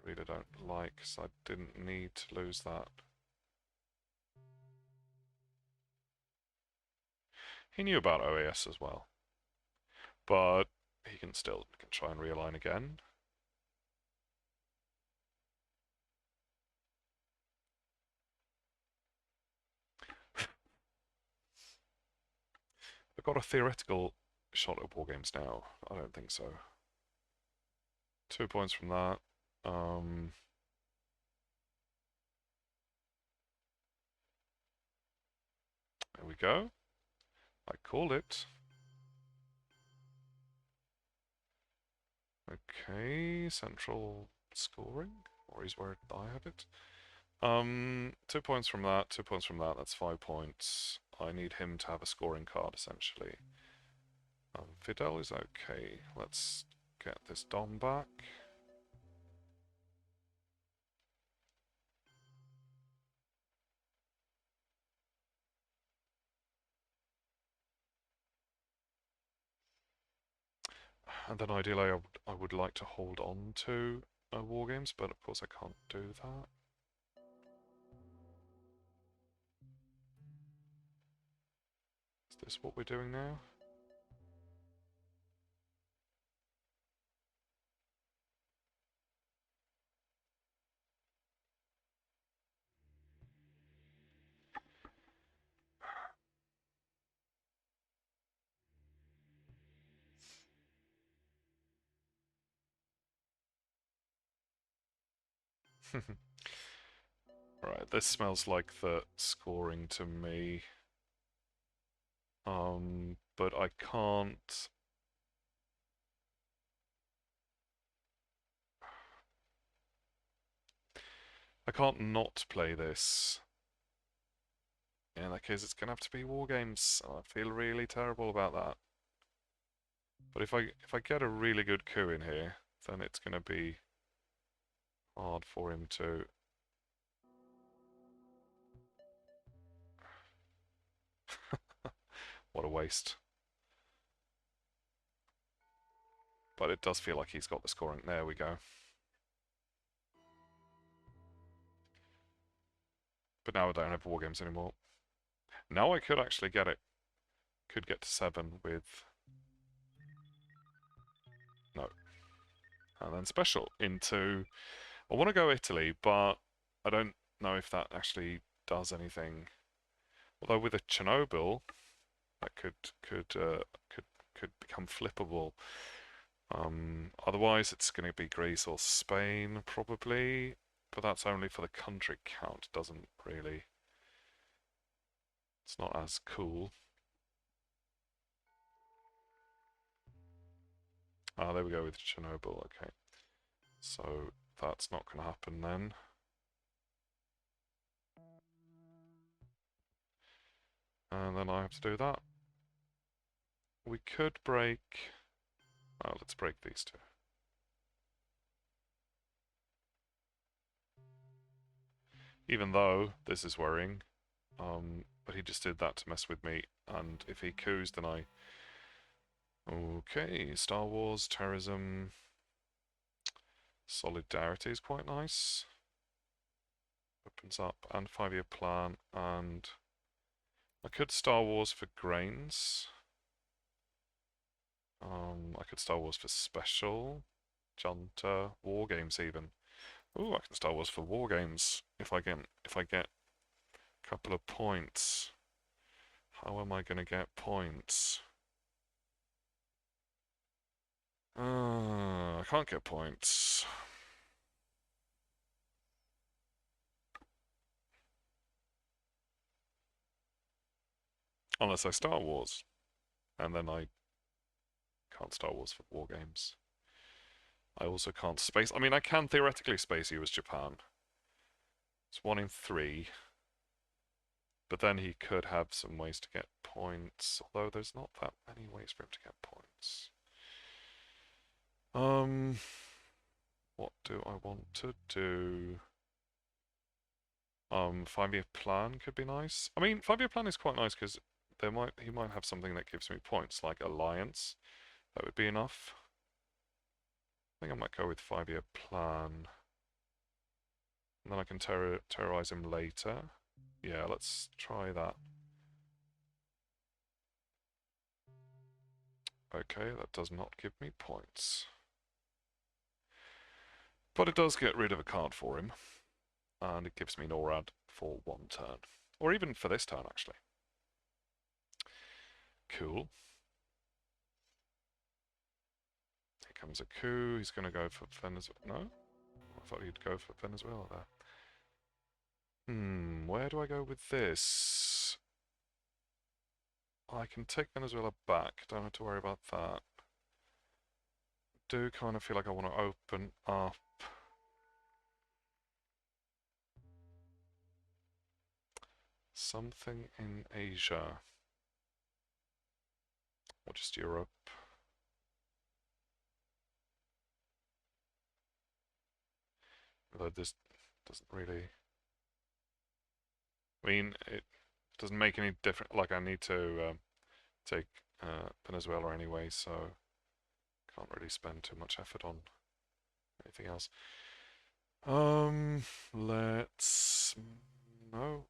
really don't like, so I didn't need to lose that. He knew about OAS as well, but he can try and realign again. I've got a theoretical shot at war games now. I don't think so. 2 points from that. There we go. I called it. Okay, central scoring, or is where I have it. 2 points from that, 2 points from that, that's 5 points. I need him to have a scoring card, essentially. Fidel is okay. Let's get this Dom back. And then ideally I would like to hold on to war games, but of course I can't do that. Is this what we're doing now? Right, this smells like the scoring to me. But I can't. I can't not play this. In that case, it's gonna have to be war games. I feel really terrible about that. But if I get a really good coup in here, then it's gonna be hard for him to. What a waste. But it does feel like he's got the scoring. There we go. But now I don't have war games anymore. Now I could actually get it. Could get to 7 with. No. And then special into. I want to go Italy, but I don't know if that actually does anything. Although with a Chernobyl, that could become flippable. Otherwise, it's going to be Greece or Spain probably, but that's only for the country count. Doesn't really. It's not as cool. Ah, there we go with Chernobyl. Okay, so that's not going to happen then. And then I have to do that. We could break. Oh, let's break these two. Even though this is worrying, but he just did that to mess with me. And if he coups, then I. Okay, Star Wars, terrorism, solidarity is quite nice. Opens up, and 5-year plan, and I could Star Wars for grains. I could Star Wars for special, junta, war games even. Ooh, I can Star Wars for war games if I get a couple of points. How am I going to get points? I can't get points. Unless I Star Wars. And then I can't Star Wars for war games. I also can't space. I mean, I can theoretically space you as Japan. It's 1 in 3. But then he could have some ways to get points, although there's not that many ways for him to get points. What do I want to do? 5-year plan could be nice. I mean, 5-year plan is quite nice because he might have something that gives me points, like alliance. That would be enough. think I might go with 5-year plan. And then I can terrorize him later. Yeah, let's try that. Okay, that does not give me points. But it does get rid of a card for him. And it gives me NORAD for 1 turn. Or even for this turn, actually. Cool. Here comes a coup. He's going to go for Venezuela. No? I thought he'd go for Venezuela there. Where do I go with this? I can take Venezuela back. Don't have to worry about that. Do kind of feel like I want to open up something in Asia. Or just Europe. Although this doesn't really... I mean, it doesn't make any difference. Like, I need to take Venezuela anyway, so can't really spend too much effort on anything else. Let's... No.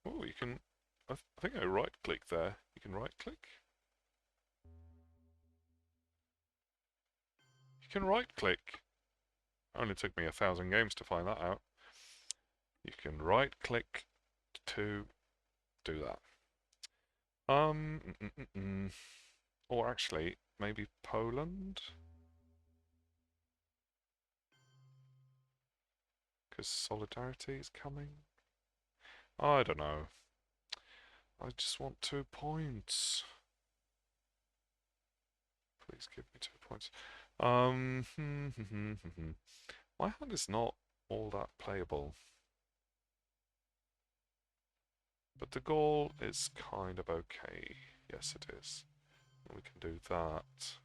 Oh, you can... I think I right-click there. You can right-click? You can right-click. Only took me 1,000 games to find that out. You can right-click to do that. Or actually, maybe Poland? Because Solidarity is coming? I don't know. I just want 2 points. Please give me 2 points. My hand is not all that playable. But the goal is kind of okay. Yes, it is. We can do that.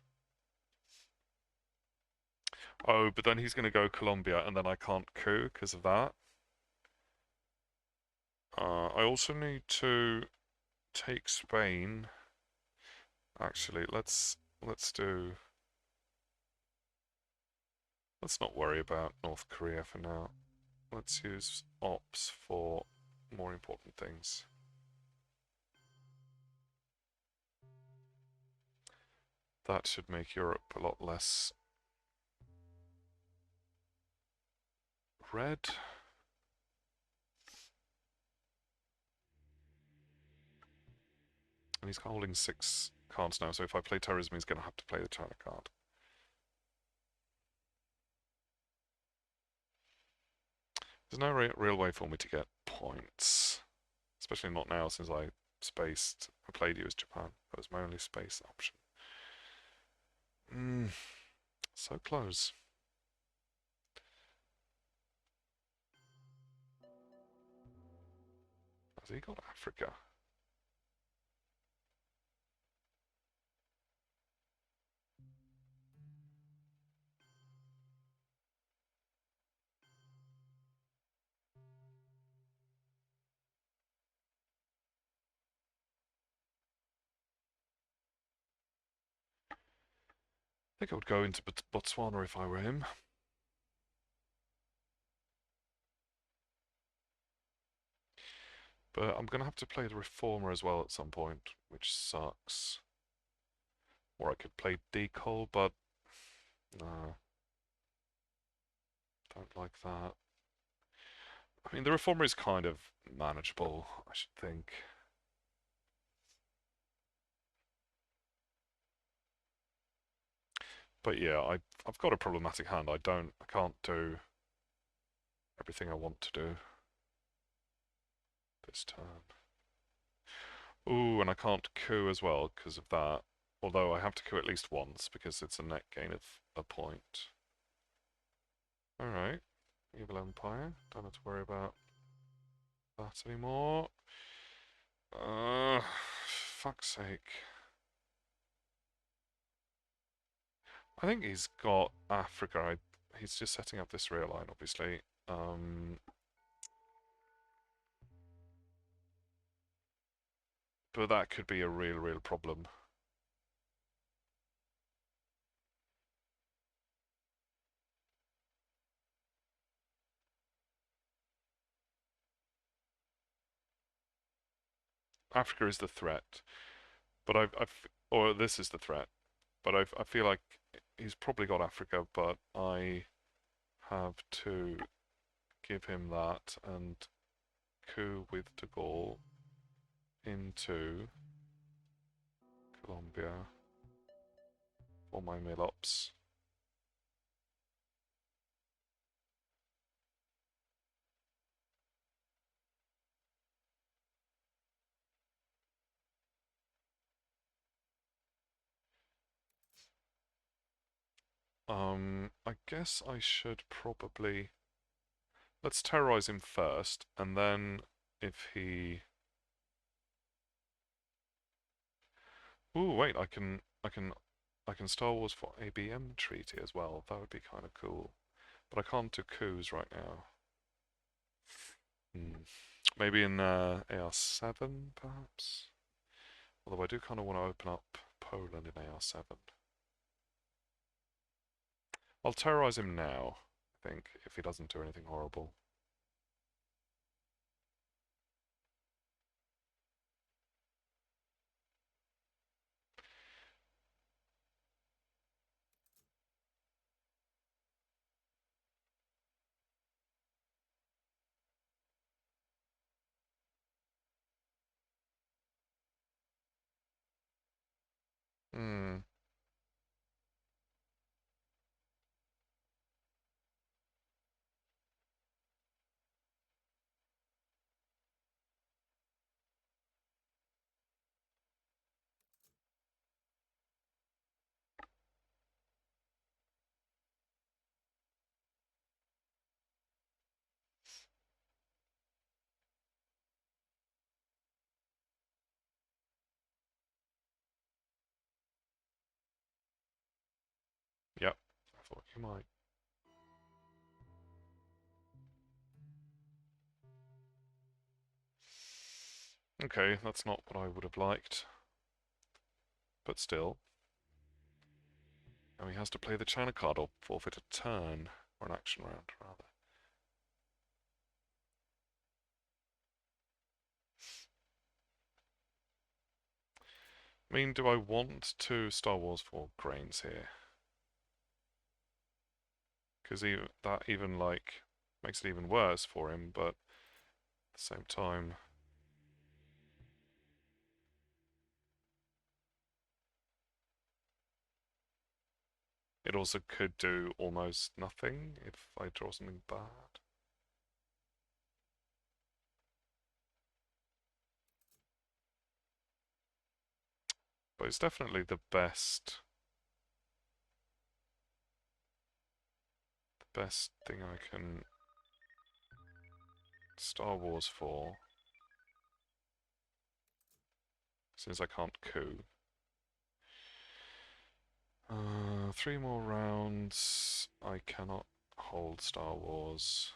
Oh, but then he's going to go Colombia, and then I can't coup because of that. I also need to take Spain. Actually, let's do... Let's not worry about North Korea for now. Let's use ops for more important things. That should make Europe a lot less red. And he's holding 6 cards now, so if I play terrorism, he's going to have to play the China card. There's no real way for me to get points. Especially not now, since I played you as Japan. That was my only space option. So close. Has he got Africa? I think I would go into Botswana if I were him. But I'm going to have to play the Reformer as well at some point, which sucks. Or I could play Decol, but... no. Don't like that. I mean, the Reformer is kind of manageable, I should think. But yeah, I've got a problematic hand. I can't do everything I want to do this turn. Ooh, and I can't coup as well because of that. Although I have to coup at least once because it's a net gain of a point. Alright. Evil Empire. Don't have to worry about that anymore. Fuck's sake. I think he's got Africa. He's just setting up this rail line, obviously. But that could be a real problem. Africa is the threat, but or this is the threat, but I feel like he's probably got Africa, but I have to give him that and coup with de Gaulle into Colombia for my Milops. I guess I should probably let's terrorize him first, and then if he ooh, wait, I can Star Wars for ABM treaty as well. That would be kind of cool. But I can't do coups right now. Hmm. Maybe in AR7, perhaps? Although I do kind of want to open up Poland in AR7. I'll terrorize him now, I think, if he doesn't do anything horrible. Hmm. Yep, I thought you might. Okay, that's not what I would have liked. But still. Now he has to play the China card or forfeit a turn, or an action round, rather. I mean, do I want to Star Wars for grains here? Because that even, like, makes it even worse for him, but at the same time... It also could do almost nothing if I draw something bad. But it's definitely the best thing I can Star Wars for, since I can't coup. 3 more rounds. I cannot hold Star Wars.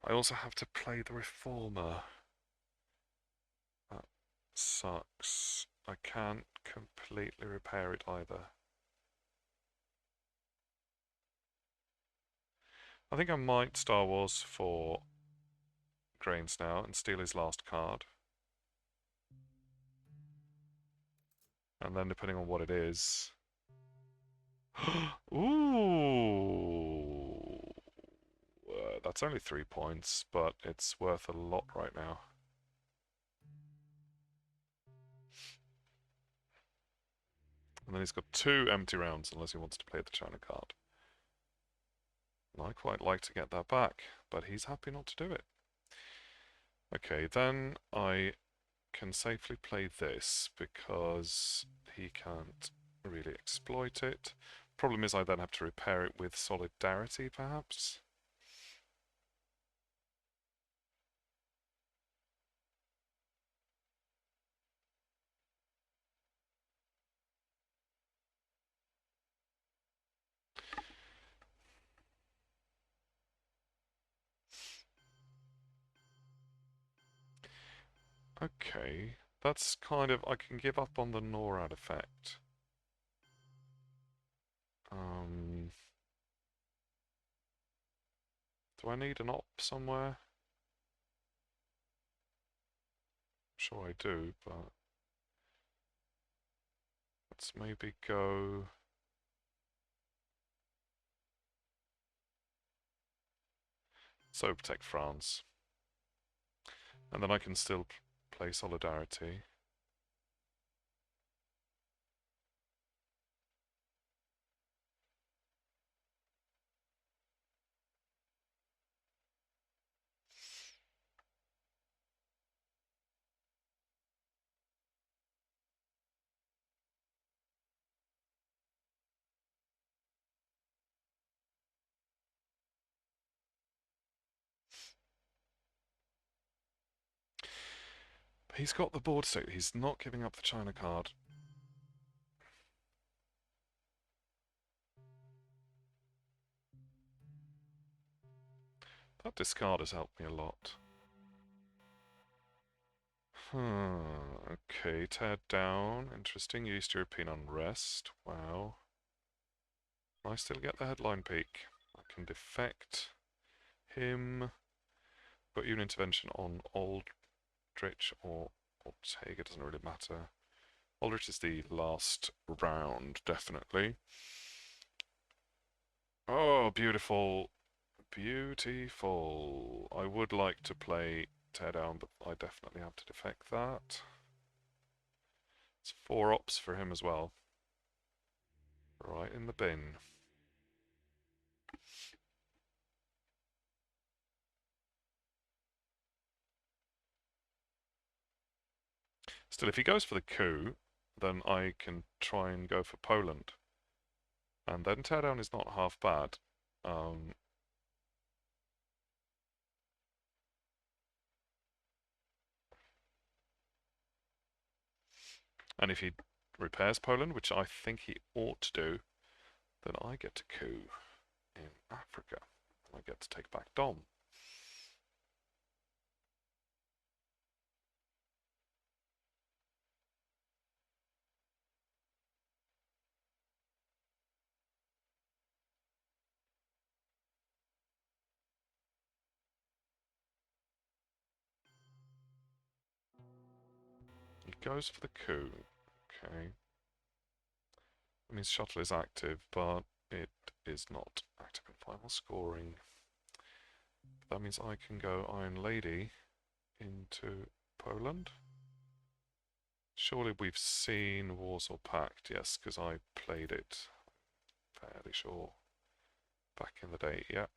I also have to play the Reformer. That sucks. I can't completely repair it either. I think I might Star Wars for Grains now and steal his last card. And then depending on what it is... Ooh! That's only 3 points, but it's worth a lot right now. And then he's got 2 empty rounds unless he wants to play the China card. And I quite like to get that back, but he's happy not to do it. Okay, then I can safely play this because he can't really exploit it. Problem is I then have to repair it with solidarity, perhaps? Okay, that's kind of... I can give up on the NORAD effect. Do I need an op somewhere? sure I do, but let's maybe go. So protect France. And then I can still play Solidarity. He's got the board state. He's not giving up the China card. That discard has helped me a lot. Okay, tear down. Interesting. East European unrest. Wow. I still get the headline peak. I can defect him. Got you an intervention on Aldrich or Ortega, doesn't really matter. Aldrich is the last round, definitely. Oh, beautiful. Beautiful. I would like to play tear down, but I definitely have to defect that. It's 4 ops for him as well. Right in the bin. Still, if he goes for the coup, then I can try and go for Poland. And then tear down is not half bad. And if he repairs Poland, which I think he ought to do, then I get to coup in Africa. I get to take back Dom. He goes for the coup. Okay. That means shuttle is active, but it is not active in final scoring. That means I can go Iron Lady into Poland. Surely we've seen Warsaw Pact, yes, because I played it, fairly sure, back in the day, yeah.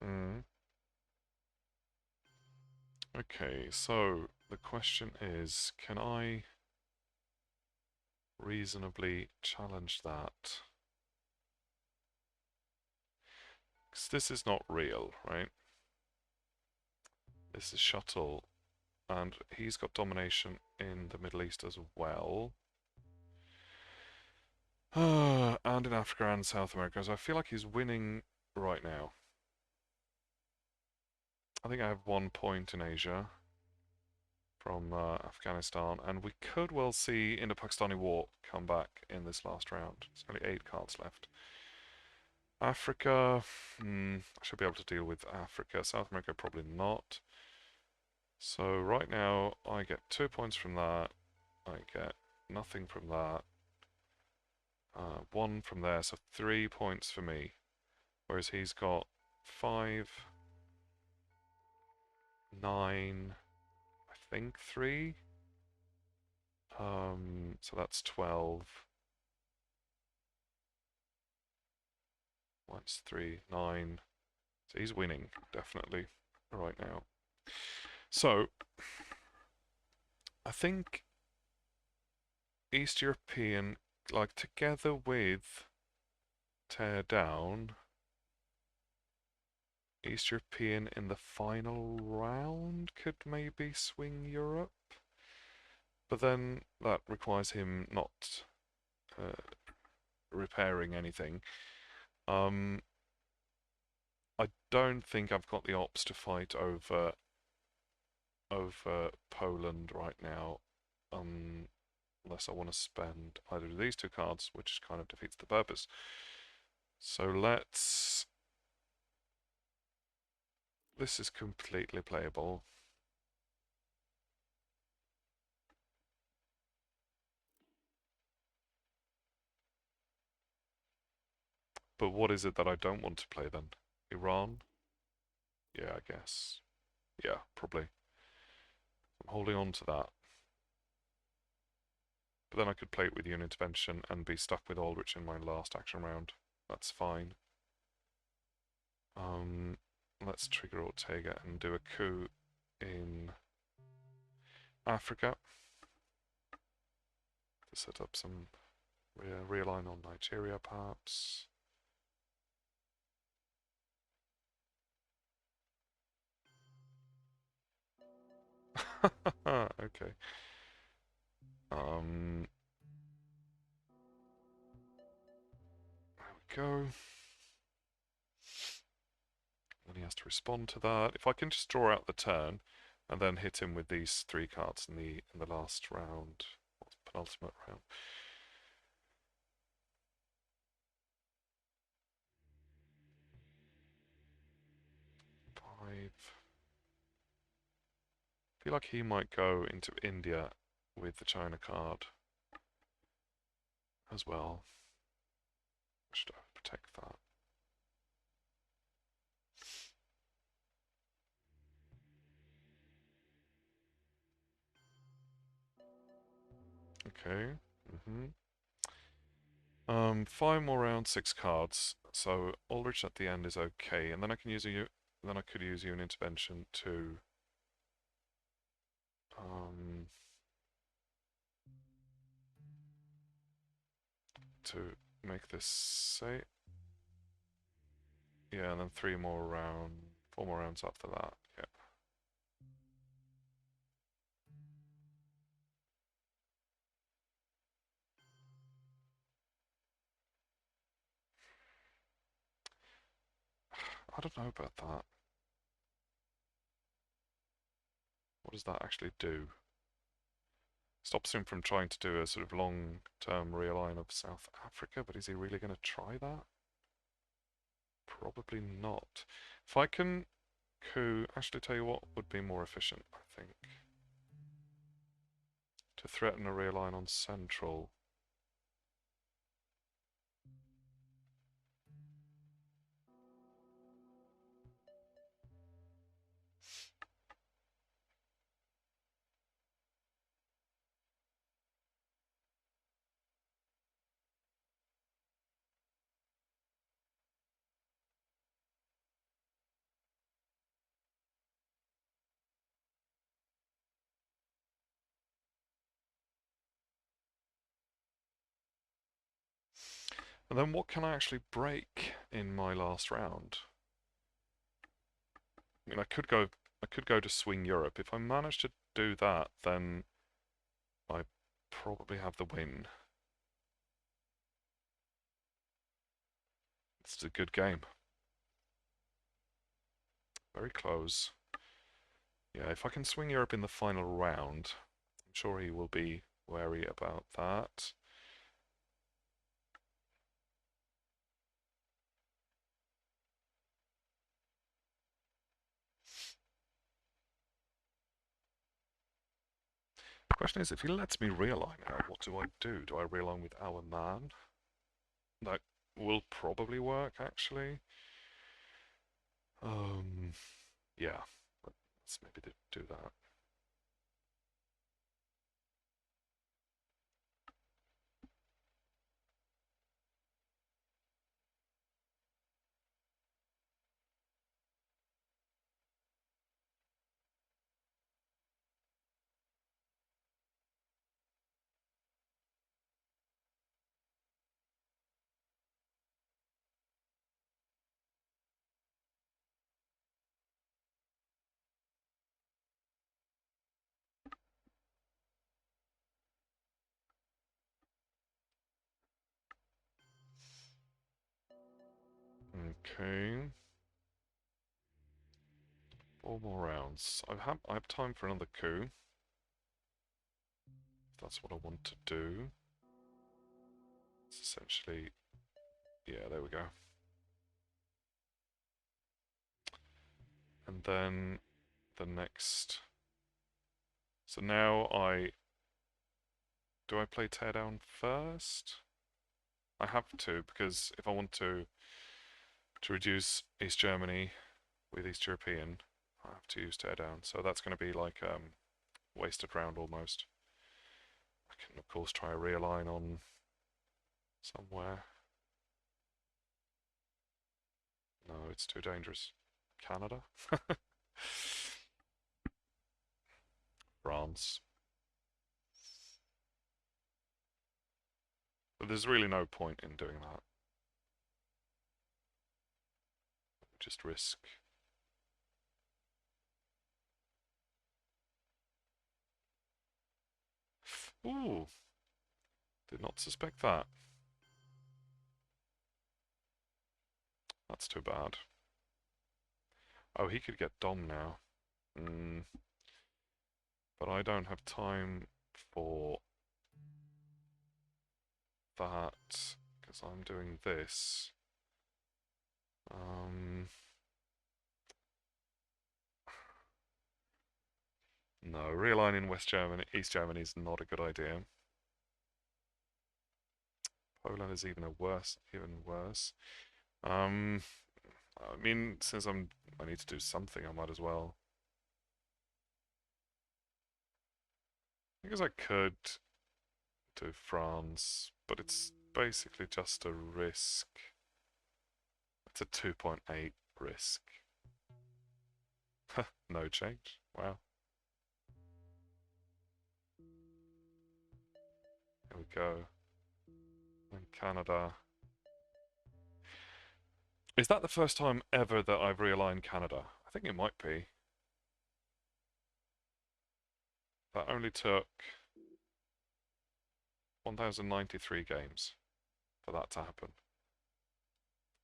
Mm. Okay, so the question is, can I reasonably challenge that? Because this is not real, right? This is shuttle, and he's got domination in the Middle East as well. And in Africa and South America, so I feel like he's winning right now. I think I have 1 point in Asia from Afghanistan, and we could well see Indo-Pakistani war come back in this last round. There's only 8 cards left. Africa, I should be able to deal with Africa. South America, probably not. So right now, I get 2 points from that. I get nothing from that. 1 from there, so 3 points for me. Whereas he's got 5, 9, I think 3. So that's 12. Minus 3, 9. So he's winning, definitely, right now. So, I think East European, like, together with Tear Down, East European in the final round could maybe swing Europe. But then that requires him not repairing anything. I don't think I've got the ops to fight over over Poland right now, unless I want to spend either of these two cards, which kind of defeats the purpose. So let's... This is completely playable. But what is it that I don't want to play then? Iran? Yeah, I guess. Yeah, probably. I'm holding on to that. But then I could play it with Unit Intervention and be stuck with Aldrich in my last action round. That's fine. Let's trigger Ortega and do a coup in Africa to set up some realign on Nigeria, perhaps. Okay. There we go. Then he has to respond to that. If I can just draw out the turn and then hit him with these three cards in the last round, penultimate round. Five. I feel like he might go into India with the China card as well. Should I protect that? Okay. 5 more rounds, 6 cards. So Ulrich at the end is okay, and then I can use then I could use you an intervention to make this say, yeah, and then 4 more rounds after that. Yeah. I don't know about that. What does that actually do? Stops him from trying to do a sort of long-term realign of South Africa, but is he really going to try that? Probably not. If I can actually tell you what would be more efficient, I think. To threaten a realign on Central. And then what can I actually break in my last round? I mean, I could go to swing Europe. If I manage to do that, then I probably have the win. This is a good game. Very close. Yeah, if I can swing Europe in the final round, I'm sure he will be wary about that. The question is, if he lets me realign now, what do I do? Do I realign with our man? That will probably work, actually. Yeah, let's maybe do that. Okay. 4 more rounds. I have time for another coup. If that's what I want to do. It's essentially... Yeah, there we go. And then the next... So now do I play teardown first? I have to, because if I want to reduce East Germany with East European, I have to use teardown. So that's going to be like wasted round almost. I can of course try a realign on somewhere. No, it's too dangerous. Canada? France. But there's really no point in doing that. Just risk. Ooh. Did not suspect that. That's too bad. Oh, he could get Dom now. But I don't have time for that, because I'm doing this. No, realigning East Germany is not a good idea. Poland is even worse. I mean, since I need to do something, I might as well. I guess I could do France, but it's basically just a risk. It's a 2.8 risk. No change. Wow. Here we go. And Canada. Is that the first time ever that I've realigned Canada? I think it might be. That only took 1,093 games for that to happen.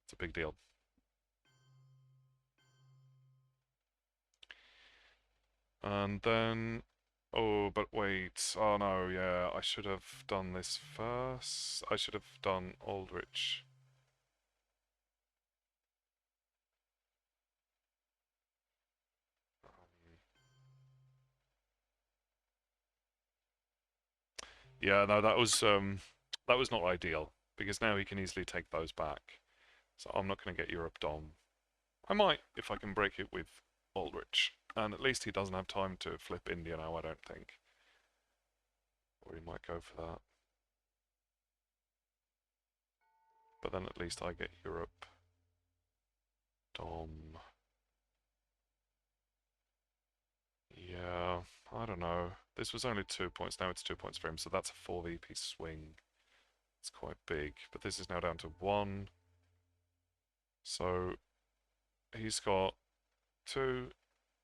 It's a big deal. And then... Oh, but wait. Oh no, yeah, I should have done this first. I should have done Aldrich. Yeah, no, that was not ideal, because now he can easily take those back. So I'm not going to get Europe Dom. I might, if I can break it with Aldrich. And at least he doesn't have time to flip India now, I don't think. Or he might go for that. But then at least I get Europe Dom. Yeah, I don't know. This was only 2 points, now it's 2 points for him, so that's a 4 VP swing. It's quite big, but this is now down to 1. So he's got 2,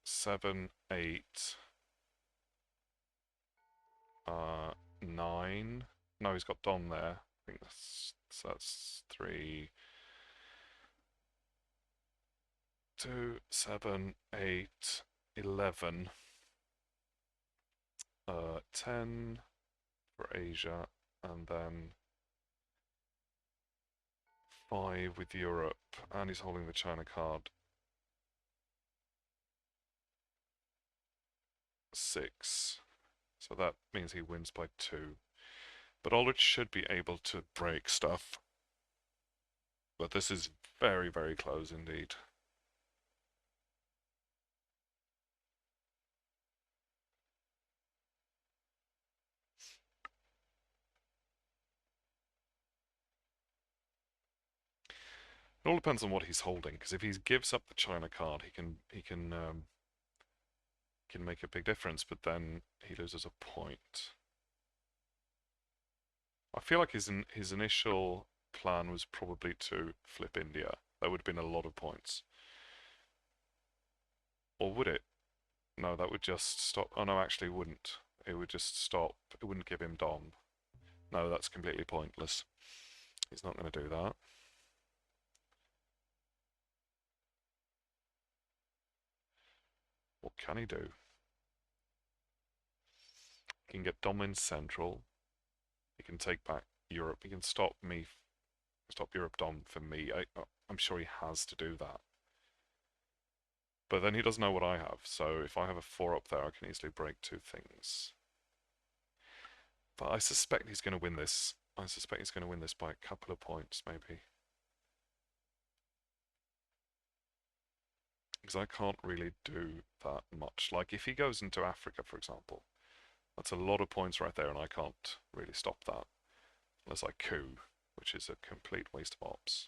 7, 8, 9. No, he's got Dom there. I think that's 3, 2, 7, 8, 11. 10 for Asia, and then 5 with Europe, and he's holding the China card. 6. So that means he wins by 2. But Ulrich should be able to break stuff. But this is very, very close indeed. It all depends on what he's holding, because if he gives up the China card, he can make a big difference, but then he loses a point. I feel like his initial plan was probably to flip India. That would have been a lot of points. Or would it? No, that would just stop. Oh no, actually it wouldn't. It would just stop. It wouldn't give him Dom. No, that's completely pointless. He's not going to do that. What can he do? He can get Dom in Central. He can take back Europe. He can stop Europe Dom for me. I'm sure he has to do that. But then he doesn't know what I have, so if I have a 4 up there, I can easily break 2 things. But I suspect he's going to win this. I suspect he's going to win this by a couple of points, maybe. Because I can't really do that much. Like, if he goes into Africa, for example, that's a lot of points right there, and I can't really stop that. Unless I coup, which is a complete waste of ops.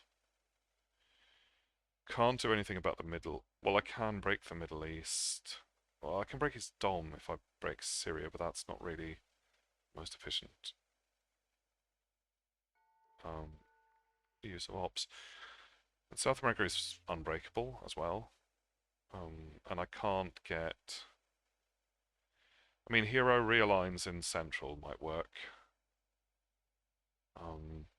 Can't do anything about the middle. Well, I can break the Middle East. Well, I can break his Dom if I break Syria, but that's not really most efficient. Use of ops. And South America is unbreakable as well. And I can't get... I mean, hero realigns in Central might work.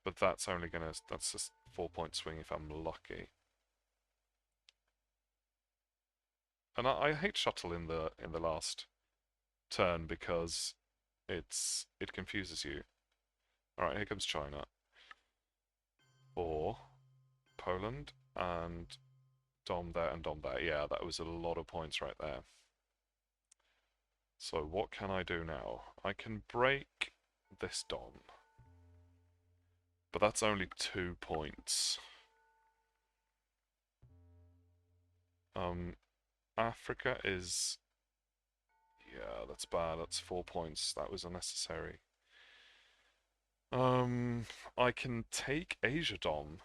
But that's only gonna... That's just 4-point swing if I'm lucky. And I hate shuttle in the last turn because it confuses you. Alright, here comes China. Or Poland and Dom there and Dom there. Yeah, that was a lot of points right there. So what can I do now? I can break this Dom. But that's only 2 points. Africa is... Yeah, that's bad. That's 4 points. That was unnecessary. I can take Asia Dom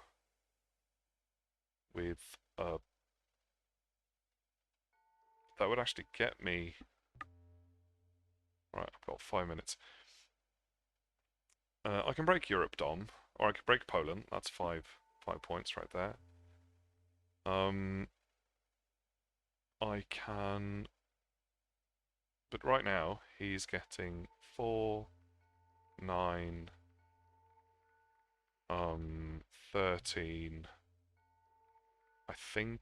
with that would actually get me... Right, I've got 5 minutes. I can break Europe Dom, or I can break Poland. That's 5 points right there. I can... But right now, he's getting 4, 9, 13, I think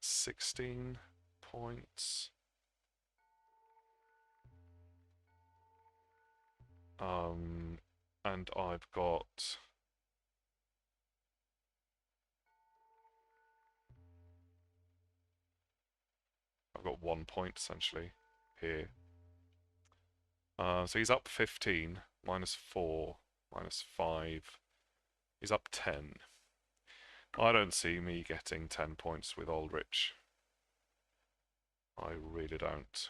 16 points. And I've got... I've got 1 point essentially here. So he's up 15, minus 4, minus 5. He's up 10. I don't see me getting 10 points with Aldrich. I really don't.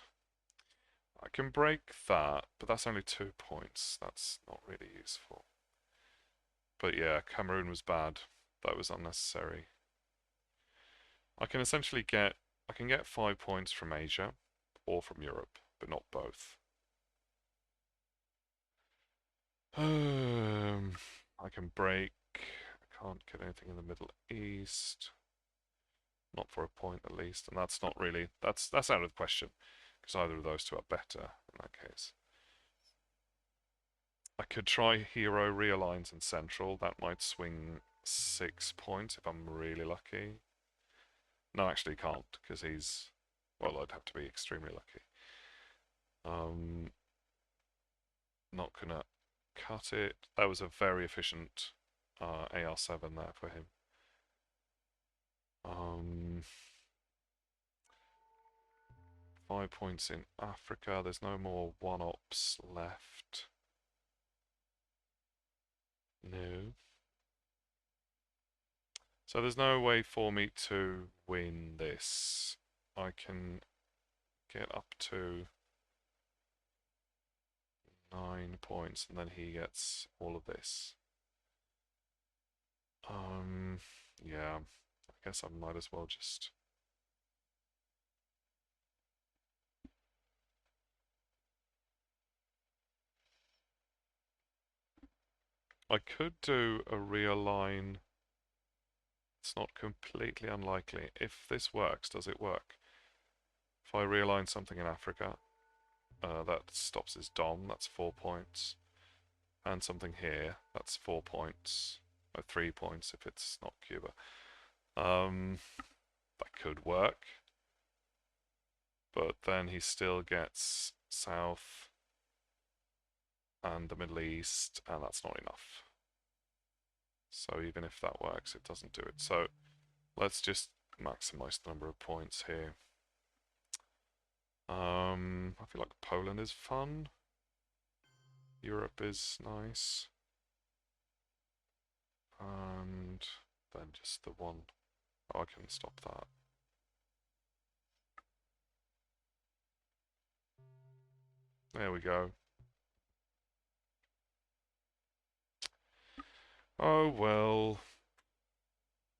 I can break that, but that's only 2 points. That's not really useful. But yeah, Cameroon was bad. That was unnecessary. I can essentially get... I can get 5 points from Asia, or from Europe, but not both. I can break... I can't get anything in the Middle East. Not for a point at least, and that's not really... That's out of the question, because either of those two are better in that case. I could try hero realigns in Central. That might swing 6 points if I'm really lucky. No, actually can't, because he's... Well, I'd have to be extremely lucky. Not gonna cut it. That was a very efficient AR7 there for him. 5 points in Africa. There's no more 1-ops left. No. So there's no way for me to win this. I can get up to 9 points and then he gets all of this. Yeah, I guess I might as well just... I could do a realign. It's not completely unlikely. If this works, does it work? If I realign something in Africa, that stops his Dom, that's 4 points. And something here, that's 4 points. Or 3 points if it's not Cuba. That could work. but then he still gets South and the Middle East, and that's not enough. So even if that works, it doesn't do it. So let's just maximize the number of points here. I feel like Poland is fun. Europe is nice. And then just the one. Oh, I can stop that. There we go. Oh well.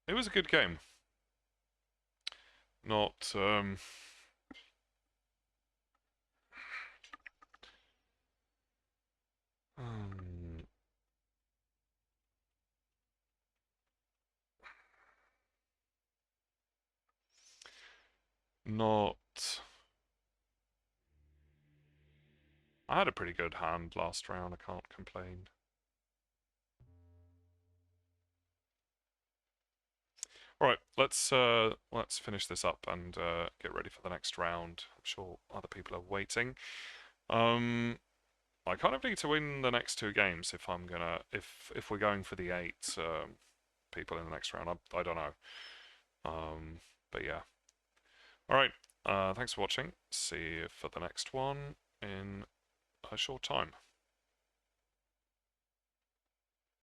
It was a good game. Not not. I had a pretty good hand last round. I can't complain. All right, let's finish this up and get ready for the next round. I'm sure other people are waiting. I kind of need to win the next two games if I'm gonna if we're going for the 8 people in the next round. I don't know. But yeah. All right. Thanks for watching. See you for the next one in a short time.